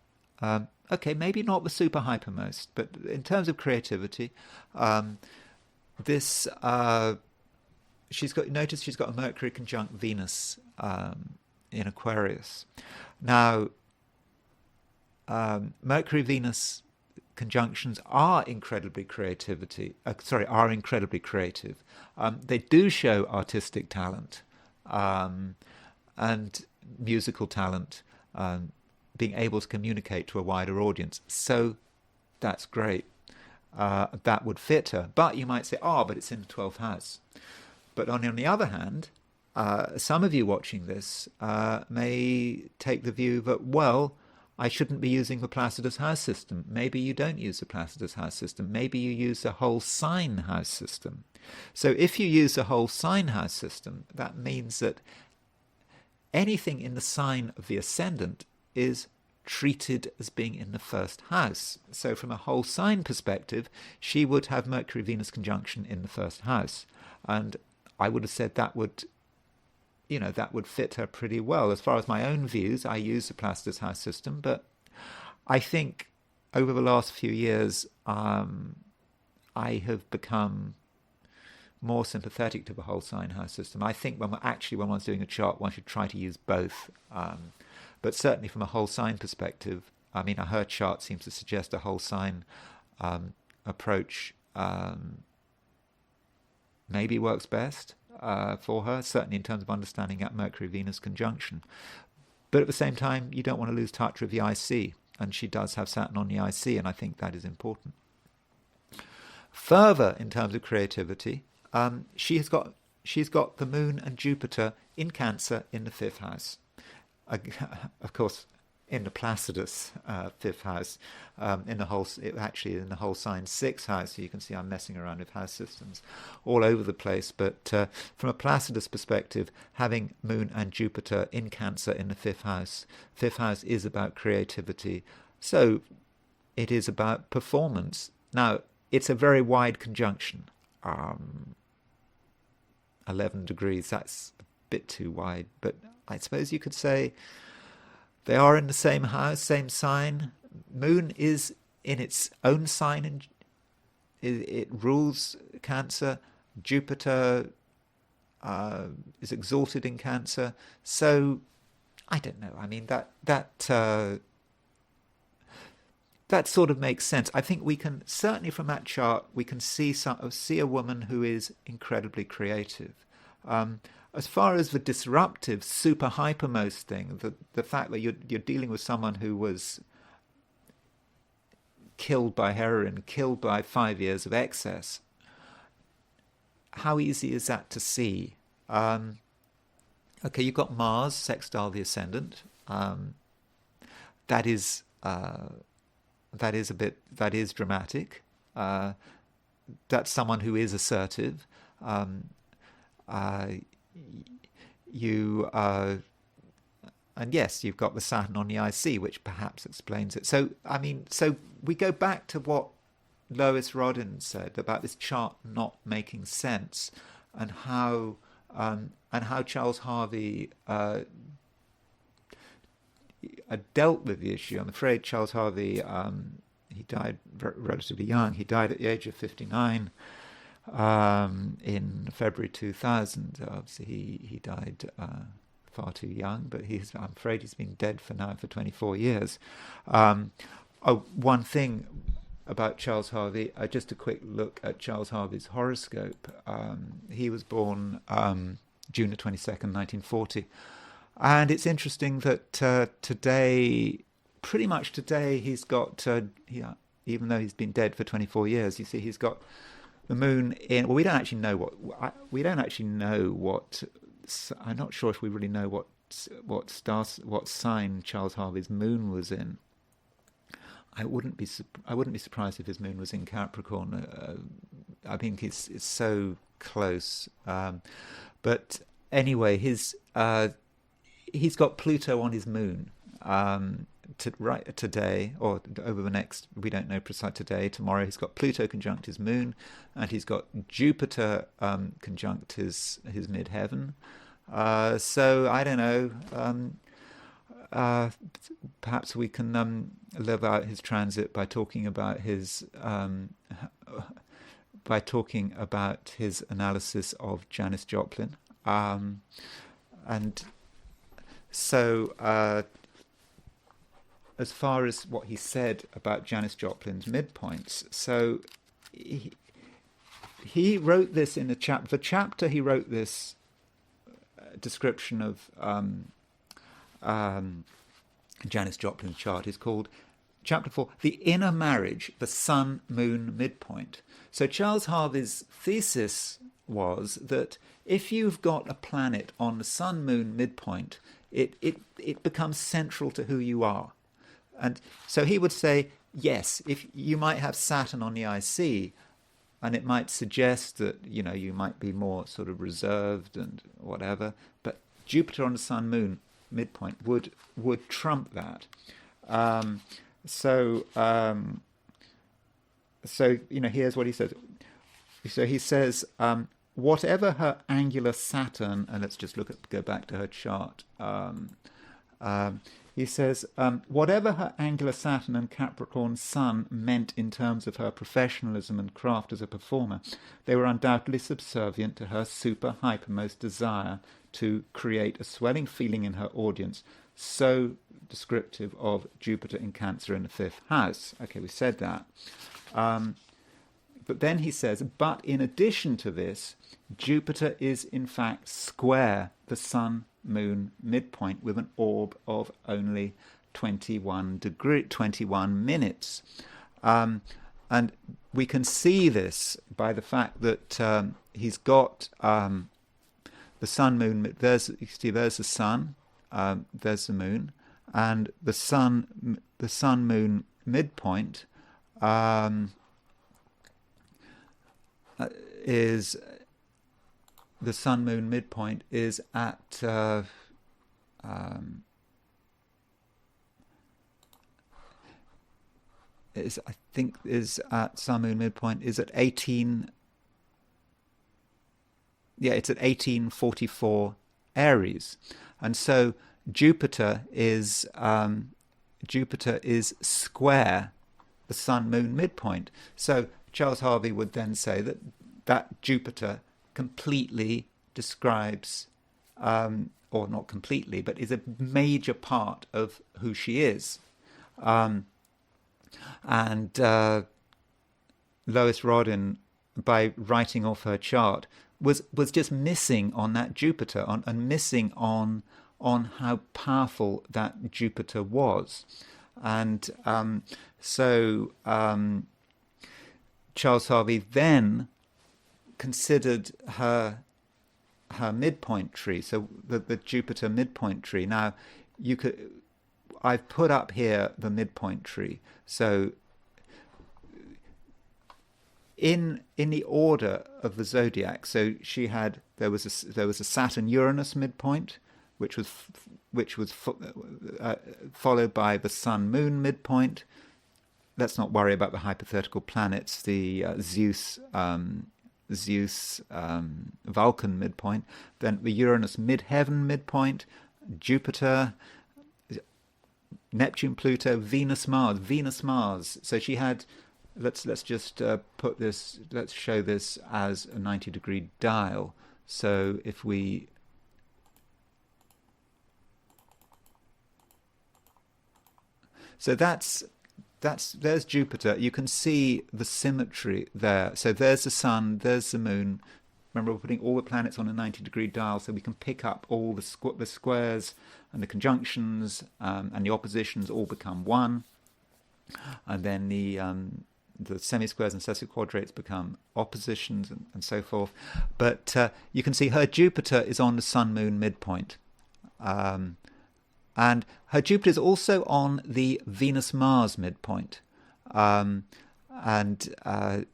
Speaker 1: okay, maybe not the super hypermost, but in terms of creativity, this she's got a Mercury conjunct Venus in Aquarius. Now, Mercury Venus conjunctions are incredibly are incredibly creative. They do show artistic talent and musical talent, being able to communicate to a wider audience. So that's great. That would fit her. But you might say, but it's in the 12th house. But on the other hand, some of you watching this may take the view that, well, I shouldn't be using the Placidus house system. Maybe you don't use the Placidus house system. Maybe you use the whole sign house system. So if you use the whole sign house system, that means that anything in the sign of the ascendant is treated as being in the first house. So from a whole sign perspective, she would have Mercury-Venus conjunction in the first house. And I would have said that would fit her pretty well. As far as my own views, I use the Placidus house system, but I think over the last few years, I have become more sympathetic to the whole sign house system. I think when one's doing a chart, one should try to use both. But certainly from a whole sign perspective, I mean, her chart seems to suggest a whole sign approach maybe works best for her, certainly in terms of understanding that Mercury-Venus conjunction. But at the same time, you don't want to lose touch with the IC, and she does have Saturn on the IC, and I think that is important. Further, in terms of creativity, she's got the Moon and Jupiter in Cancer in the 5th house. Of course, in the Placidus 5th house, in the whole sign 6th house. So you can see I'm messing around with house systems all over the place. But from a Placidus perspective, having Moon and Jupiter in Cancer in the 5th house is about creativity. So it is about performance. Now, it's a very wide conjunction. 11 degrees, that's a bit too wide, but I suppose you could say they are in the same house, same sign. Moon is in its own sign it rules Cancer. Jupiter is exalted in Cancer. So I don't know. I mean, that sort of makes sense. I think we can certainly from that chart we can see a woman who is incredibly creative. As far as the disruptive, super hypermost thing, the fact that you're dealing with someone who was killed by heroin, killed by 5 years of excess, how easy is that to see? Okay, you've got Mars, sextile the ascendant. That is dramatic. That's someone who is assertive. And yes, you've got the Saturn on the IC, which perhaps explains it. So I mean, so we go back to what Lois Rodin said about this chart not making sense, and how Charles Harvey dealt with the issue. I'm afraid Charles Harvey, he died relatively young. He died at the age of 59 in February 2000. Obviously, he died far too young, but I'm afraid he's been dead for 24 years. One thing about Charles Harvey, just a quick look at Charles Harvey's horoscope. He was born June the 22nd, 1940. And it's interesting that today, pretty much today, he's got, even though he's been dead for 24 years, you see he's got the moon in, well, we don't actually know what, I'm not sure if we really know what sign Charles Harvey's moon was in. I wouldn't be surprised if his moon was in Capricorn. I think it's so close. But anyway, he's got Pluto on his moon today, or over the next, we don't know precise today, tomorrow. He's got Pluto conjunct his moon, and he's got Jupiter conjunct his midheaven. So I don't know. Perhaps we can live out his transit by talking about his analysis of Janis Joplin, and so as far as what he said about Janis Joplin's midpoints, so he wrote this in the chapter he wrote this description of Janis Joplin's chart is called Chapter 4, The Inner Marriage, the Sun-Moon Midpoint. So Charles Harvey's thesis was that if you've got a planet on the Sun-Moon midpoint, it becomes central to who you are. And so he would say, yes, if you might have Saturn on the IC, and it might suggest that, you might be more sort of reserved and whatever, but Jupiter on the Sun-Moon midpoint would trump that. So here's what he says. So he says, whatever her angular Saturn, and let's just go back to her chart. He says, whatever her angular Saturn and Capricorn Sun meant in terms of her professionalism and craft as a performer, they were undoubtedly subservient to her super hypermost desire to create a swelling feeling in her audience, so descriptive of Jupiter in Cancer in the 5th house. Okay, we said that. But then he says, but in addition to this, Jupiter is in fact square the Sun-Moon midpoint with an orb of only 21 minutes. And we can see this by the fact that he's got the Sun-Moon. There's the Sun, there's the Moon, and the Sun-Moon midpoint is the Sun-Moon midpoint is at Sun-Moon midpoint is at 18. Yeah, it's at 1844 Aries, and so Jupiter is square the Sun-Moon midpoint. So Charles Harvey would then say that that Jupiter completely describes, or not completely, but is a major part of who she is. And Lois Rodin, by writing off her chart, was just missing on that Jupiter, and missing on how powerful that Jupiter was. And so Charles Harvey then considered her midpoint tree, so the Jupiter midpoint tree. Now, I've put up here the midpoint tree. So in the order of the zodiac, so there was a Saturn Uranus midpoint, which was followed by the Sun Moon midpoint. Let's not worry about the hypothetical planets, the Zeus Vulcan midpoint, then the Uranus midheaven midpoint, Jupiter, Neptune, Pluto, Venus, Mars. So she had, let's just put this, let's show this as a 90-degree dial. So if we, so there's Jupiter. You can see the symmetry there. So there's the sun, there's the moon. Remember, we're putting all the planets on a 90-degree dial, so we can pick up all the squares and the conjunctions and the oppositions all become one. And then the semi-squares and sesquiquadrates become oppositions, and so forth. But you can see her Jupiter is on the Sun-Moon midpoint. And her Jupiter is also on the Venus-Mars midpoint. And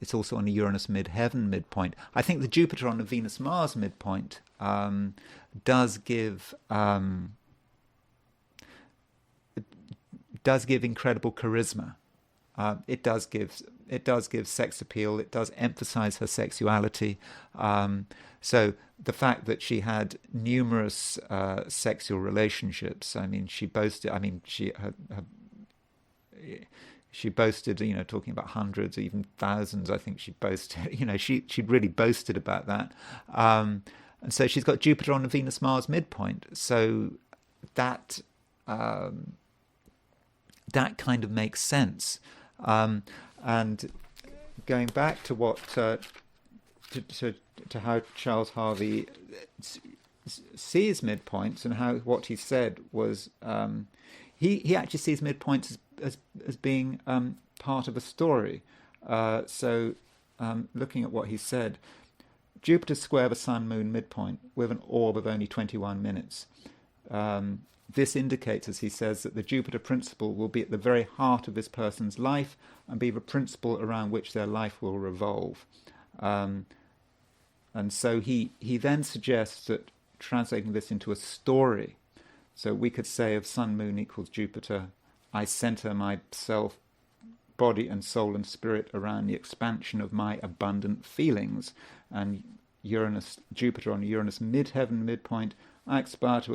Speaker 1: it's also on the Uranus midheaven midpoint. I think the Jupiter on the Venus-Mars midpoint does give incredible charisma. It does give sex appeal. It does emphasize her sexuality. So the fact that she had numerous sexual relationships, I mean, she boasted. I mean, she boasted, talking about hundreds, even thousands. I think she boasted. She really boasted about that. And so she's got Jupiter on the Venus-Mars midpoint. So that kind of makes sense. And going back to what to how Charles Harvey sees midpoints, and what he said was he actually sees midpoints as being part of a story. So looking at what he said, Jupiter square the Sun Moon midpoint with an orb of only 21 minutes. This indicates, as he says, that the Jupiter principle will be at the very heart of this person's life and be the principle around which their life will revolve. And so he then suggests that translating this into a story, so we could say of Sun Moon equals Jupiter, I center myself, body and soul and spirit around the expansion of my abundant feelings. And Jupiter on Uranus midheaven midpoint, I aspire to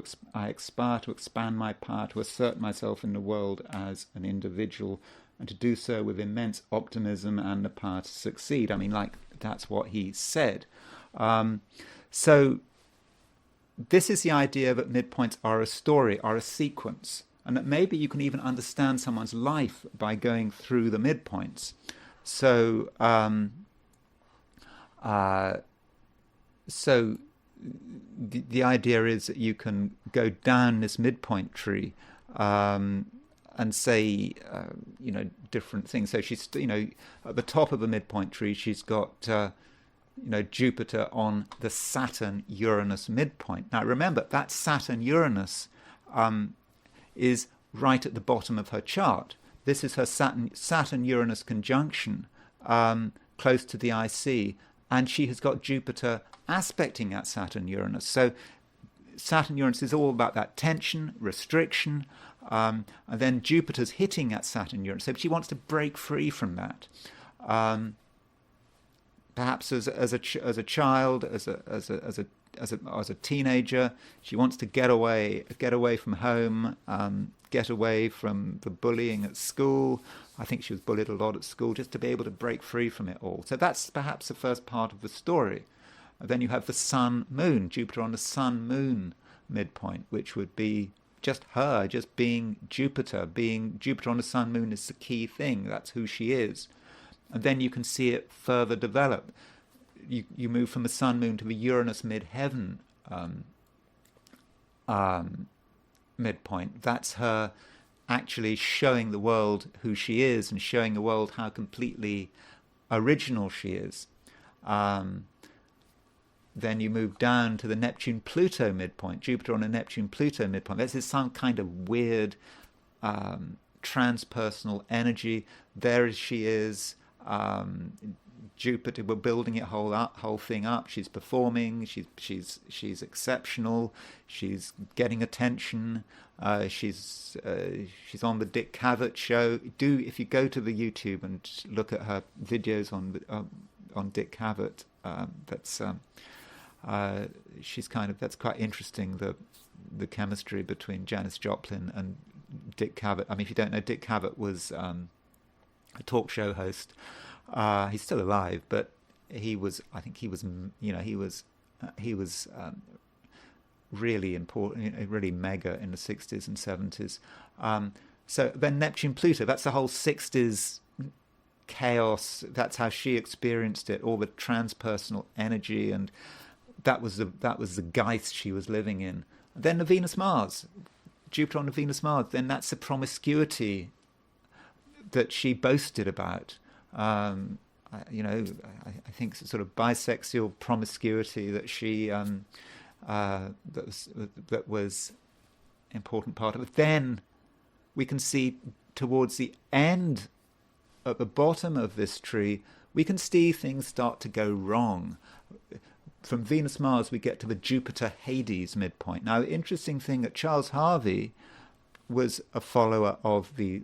Speaker 1: expand my power to assert myself in the world as an individual, and to do so with immense optimism and the power to succeed. I mean, that's what he said. So this is the idea that midpoints are a story, are a sequence, and that maybe you can even understand someone's life by going through the midpoints. So, the idea is that you can go down this midpoint tree and say, different things. So she's, at the top of the midpoint tree, she's got, Jupiter on the Saturn-Uranus midpoint. Now, remember, that Saturn-Uranus is right at the bottom of her chart. This is her Saturn-Uranus conjunction, close to the IC, and she has got Jupiter aspecting that Saturn-Uranus. So Saturn-Uranus is all about that tension, restriction, and then Jupiter's hitting that Saturn-Uranus. So she wants to break free from that. Perhaps as a child, as a teenager, she wants to get away from home, get away from the bullying at school. I think she was bullied a lot at school, just to be able to break free from it all. So that's perhaps the first part of the story. And then you have the Sun Moon, Jupiter on the Sun Moon midpoint, which would be just her, just being Jupiter on the Sun Moon is the key thing. That's who she is. And then you can see it further develop. You move from the Sun Moon to the Uranus midheaven midpoint. That's her actually showing the world who she is and showing the world how completely original she is. Then you move down to the Neptune-Pluto midpoint, Jupiter on a Neptune-Pluto midpoint. There's some kind of weird transpersonal energy. There she is. Jupiter, we're building it whole thing up. She's performing. She's exceptional. She's getting attention. She's on the Dick Cavett show. If you go to the YouTube and look at her videos on Dick Cavett, that's quite interesting. The chemistry between Janis Joplin and Dick Cavett. I mean, if you don't know, Dick Cavett was a talk show host. He's still alive, but he was really important, really mega in the 60s and 70s. So then Neptune-Pluto, that's the whole 60s chaos. That's how she experienced it, all the transpersonal energy, and that was the Geist she was living in. Then the Venus-Mars, Jupiter on the Venus-Mars, then that's the promiscuity that she boasted about. I think sort of bisexual promiscuity that she that was important part of it. Then we can see towards the end, at the bottom of this tree, we can see things start to go wrong. From Venus-Mars, we get to the Jupiter-Hades midpoint. Now, the interesting thing that Charles Harvey was a follower of I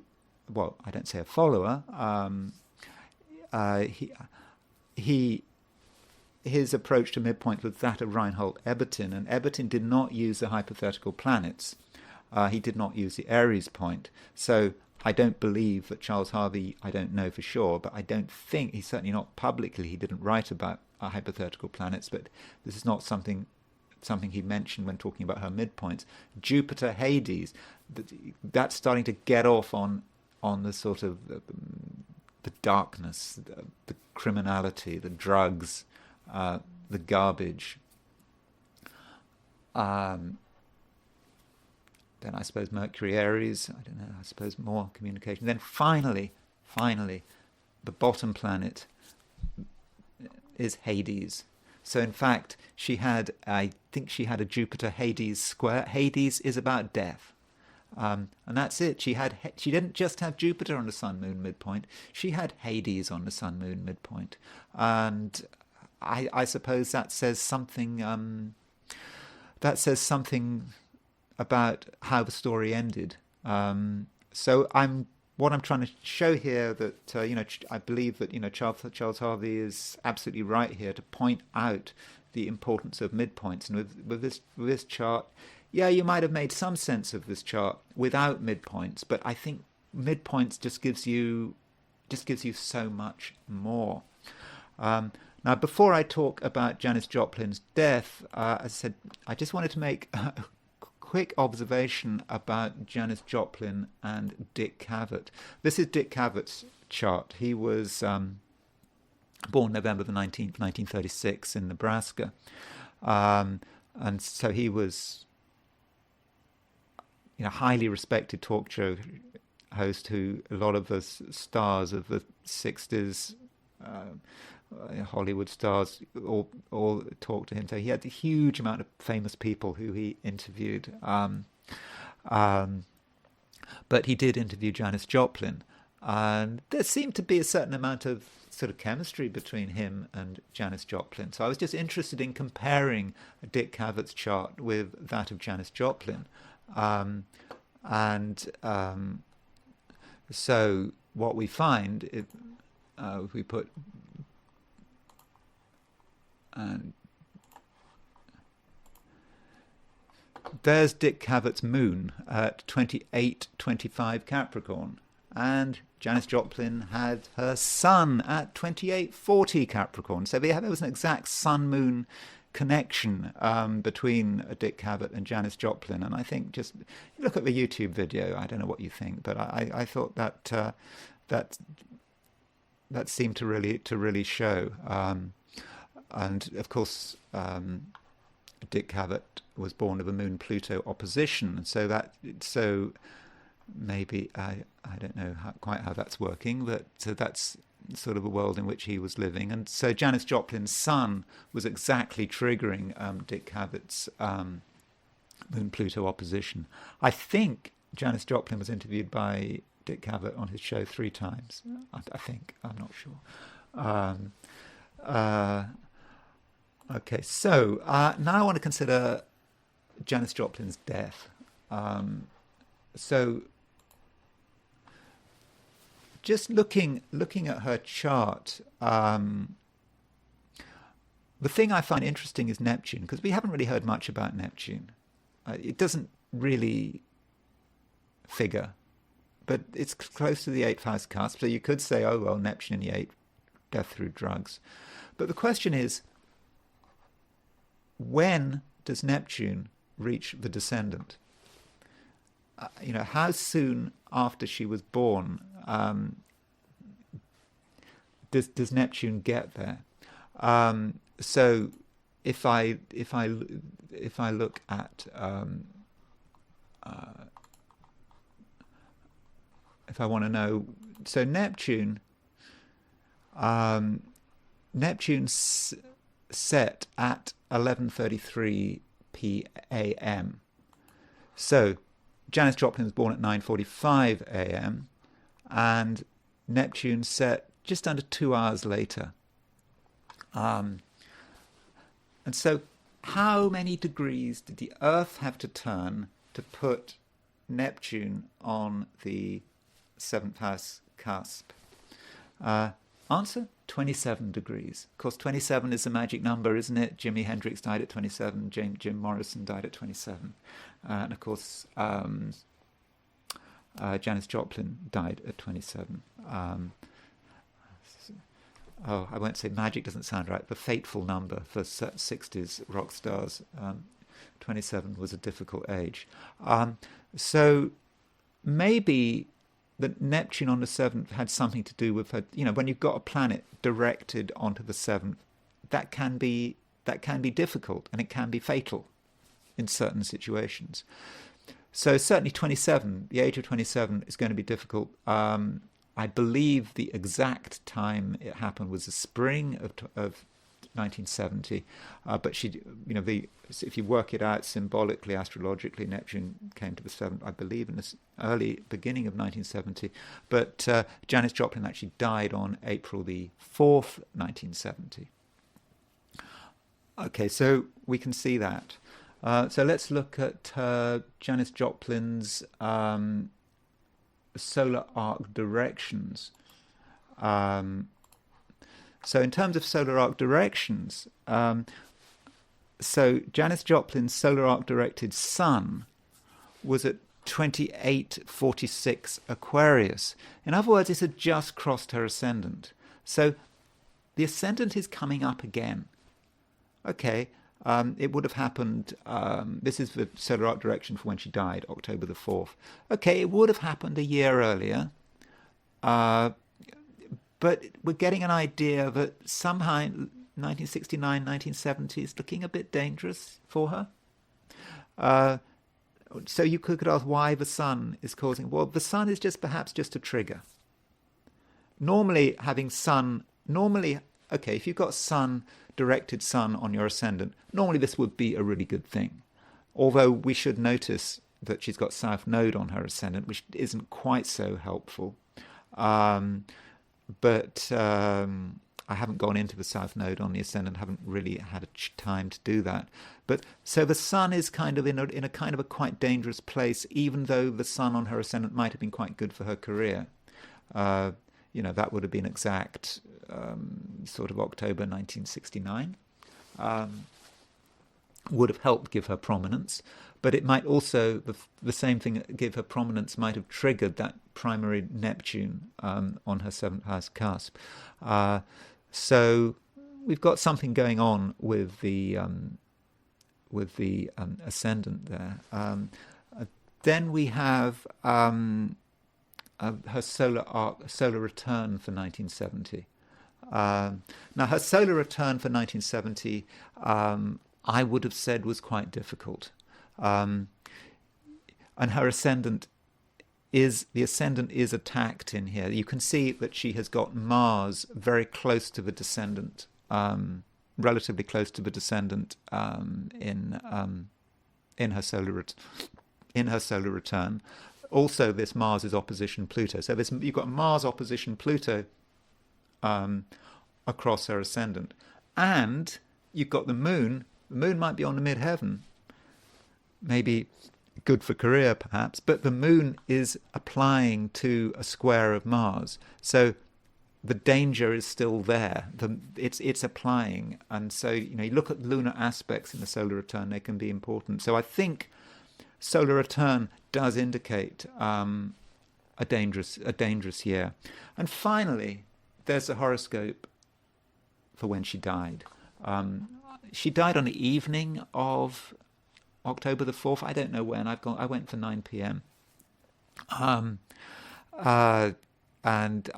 Speaker 1: don't say a follower. His approach to midpoint was that of Reinhold Ebertin, and Ebertin did not use the hypothetical planets. He did not use the Aries point. So I don't believe that Charles Harvey, I don't know for sure, but I don't think, he's certainly not publicly, he didn't write about hypothetical planets, but this is not something he mentioned when talking about her midpoints. Jupiter Hades, that's starting to get off on the sort of the darkness, the criminality, the drugs, the garbage. Then I suppose Mercury, Aries, I don't know, I suppose more communication. Then finally, the bottom planet is Hades. So in fact, I think she had a Jupiter-Hades square. Hades is about death. And that's it. She didn't just have Jupiter on the Sun-Moon midpoint. She had Hades on the Sun-Moon midpoint. And I suppose that says something. About how the story ended. So what I'm trying to show here that I believe that Charles Harvey is absolutely right here to point out the importance of midpoints. And with this chart, yeah, you might have made some sense of this chart without midpoints, but I think midpoints just gives you so much more. Now, before I talk about Janis Joplin's death, as I said, I just wanted to make a quick observation about Janis Joplin and Dick Cavett. This is Dick Cavett's chart. He was born November the 19th, 1936 in Nebraska. And so he was highly respected talk show host who a lot of the stars of the 60s, Hollywood stars, all talked to him. So he had a huge amount of famous people who he interviewed. But he did interview Janis Joplin. And there seemed to be a certain amount of sort of chemistry between him and Janis Joplin. So I was just interested in comparing Dick Cavett's chart with that of Janis Joplin. So what we find, if we put there's Dick Cavett's moon at 2825 Capricorn. And Janis Joplin had her sun at 2840 Capricorn. So there was an exact sun-moon connection between Dick Cavett and Janis Joplin. And I think just look at the YouTube video. I don't know what you think, but I thought that that seemed to really show. And of course, Dick Cavett was born of a Moon-Pluto opposition, so maybe I don't know quite how that's working, but so that's sort of a world in which he was living. And so Janis Joplin's sun was exactly triggering Dick Cavett's Moon-Pluto opposition. I think Janis Joplin was interviewed by Dick Cavett on his show 3 times. I think. I'm not sure. Okay, so now I want to consider Janis Joplin's death. So just looking at her chart, the thing I find interesting is Neptune, because we haven't really heard much about Neptune. It doesn't really figure, but it's close to the 8th house cusp, so you could say, oh, well, Neptune in the 8th, death through drugs. But the question is, when does Neptune reach the descendant? How soon after she was born does Neptune get there? So if I look at if I want to know, so Neptune's set at 11:33 p.m. So Janis Joplin was born at 9:45 a.m. and Neptune set just under 2 hours later. And so how many degrees did the Earth have to turn to put Neptune on the 7th house cusp? Answer, 27 degrees. Of course, 27 is the magic number, isn't it? Jimi Hendrix died at 27, Jim Morrison died at 27. And of course, Janis Joplin died at 27. I won't say magic, doesn't sound right. The fateful number for 60s rock stars. 27 was a difficult age. So maybe that Neptune on the 7th had something to do with her. When you've got a planet directed onto the 7th, that can be difficult, and it can be fatal in certain situations. So certainly 27, the age of 27 is going to be difficult. I believe the exact time it happened was the spring of 1970, but if you work it out symbolically, astrologically, Neptune came to the 7th, I believe, in the early beginning of 1970. But Janis Joplin actually died on April the 4th, 1970. Okay, so we can see that. So let's look at Janis Joplin's solar arc directions. So in terms of solar arc directions, so Janis Joplin's solar arc directed sun was at 2846 Aquarius. In other words, it had just crossed her ascendant. So the ascendant is coming up again. Okay, it would have happened, this is the solar arc direction for when she died, October the 4th. Okay, it would have happened a year earlier. But we're getting an idea that somehow 1969, 1970 is looking a bit dangerous for her. So you could ask why the sun is causing. Well, the sun is perhaps just a trigger. Normally, having sun, okay, if you've got directed sun on your ascendant, normally this would be a really good thing. Although we should notice that she's got South Node on her ascendant, which isn't quite so helpful. But I haven't gone into the South Node on the ascendant, haven't really had time to do that. But so the sun is kind of in a kind of a quite dangerous place, even though the sun on her ascendant might have been quite good for her career. That would have been exact sort of October 1969. would have helped give her prominence, but it might also, the same thing that give her prominence might have triggered that primary Neptune on her seventh house cusp. So we've got something going on with the ascendant there. Then we have her solar return for 1970. Now, her solar return for 1970, I would have said was quite difficult. And her ascendant is attacked in here. You can see that she has got Mars very close to the descendant, relatively close to the descendant in her solar return. Also, this Mars is opposition Pluto. So you've got Mars opposition Pluto across her ascendant, and you've got the Moon. The Moon might be on the midheaven, maybe good for career perhaps, but the Moon is applying to a square of Mars, so the danger is still there. It's applying, and so you look at lunar aspects in the solar return; they can be important. So I think solar return does indicate a dangerous year. And finally, there's a horoscope for when she died. She died on the evening of October the 4th. I don't know when. I went for 9 p.m. And I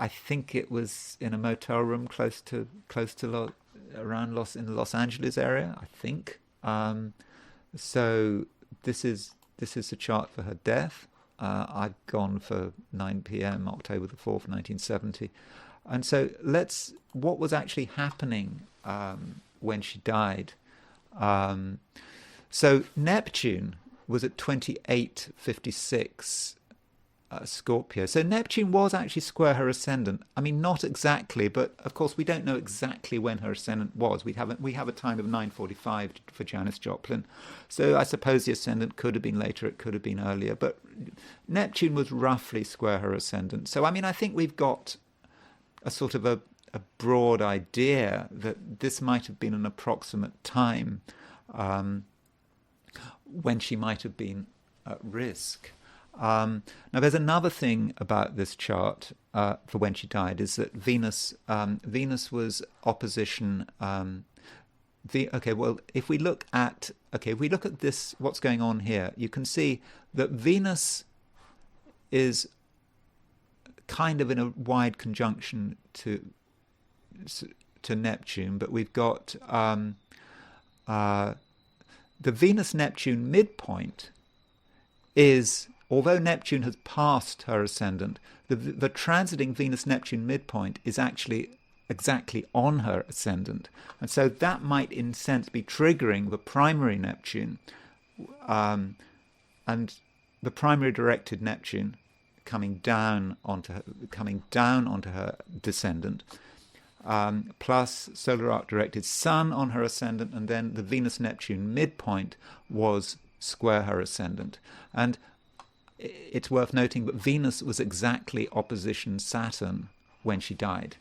Speaker 1: think it was in a motel room close to around in the Los Angeles area, I think. So this is the chart for her death. I'd gone for 9 p.m. October the 4th, 1970. And so what was actually happening when she died? So Neptune was at 2856 Scorpio. So Neptune was actually square her ascendant. I mean, not exactly, but of course we don't know exactly when her ascendant was. We have a time of 9:45 for Janis Joplin. So I suppose the ascendant could have been later, it could have been earlier, but Neptune was roughly square her ascendant. So I mean, I think we've got a sort of a broad idea that this might have been an approximate time when she might have been at risk. Now, there's another thing about this chart for when she died, is that Venus was opposition. If we look at this, what's going on here, you can see that Venus is kind of in a wide conjunction to Neptune, but we've got the Venus-Neptune midpoint is, although Neptune has passed her ascendant, the transiting Venus-Neptune midpoint is actually exactly on her ascendant. And so that might, in a sense, be triggering the primary Neptune, and the primary directed Neptune coming down onto her descendant, plus solar arc directed Sun on her ascendant, and then the Venus-Neptune midpoint was square her ascendant. And it's worth noting that Venus was exactly opposition Saturn when she died.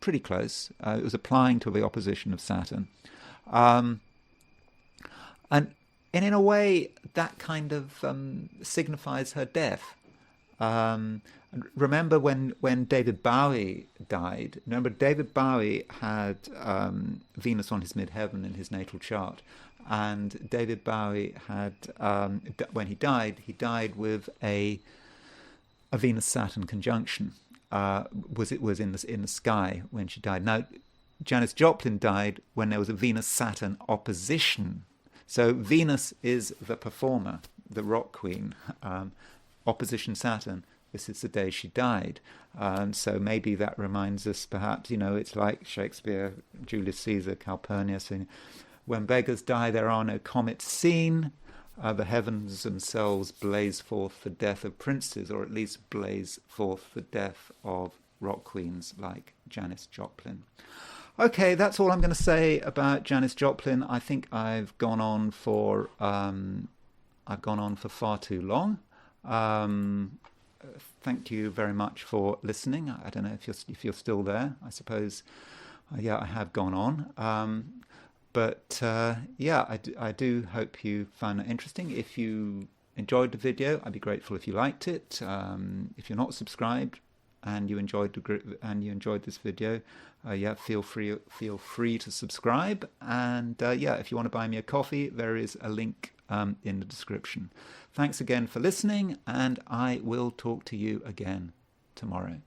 Speaker 1: Pretty close. It was applying to the opposition of Saturn. And in a way, that kind of signifies her death. Remember when David Bowie died? Remember, David Bowie had Venus on his midheaven in his natal chart. And David Bowie had, when he died with a Venus-Saturn conjunction. Was in the sky when she died. Now, Janis Joplin died when there was a Venus-Saturn opposition. So Venus is the performer, the rock queen. Opposition Saturn. This is the day she died. So maybe that reminds us, perhaps, it's like Shakespeare, Julius Caesar, Calpurnius. When beggars die, there are no comets seen. The heavens themselves blaze forth the death of princes, or at least blaze forth the death of rock queens like Janis Joplin. Okay, that's all I'm going to say about Janis Joplin. I think I've gone on for far too long. Thank you very much for listening. I don't know if you're still there. I suppose, I have gone on. But yeah, I do hope you found it interesting. If you enjoyed the video, I'd be grateful if you liked it. If you're not subscribed and you enjoyed this video, yeah, feel free to subscribe. And yeah, if you want to buy me a coffee, there is a link in the description. Thanks again for listening, and I will talk to you again tomorrow.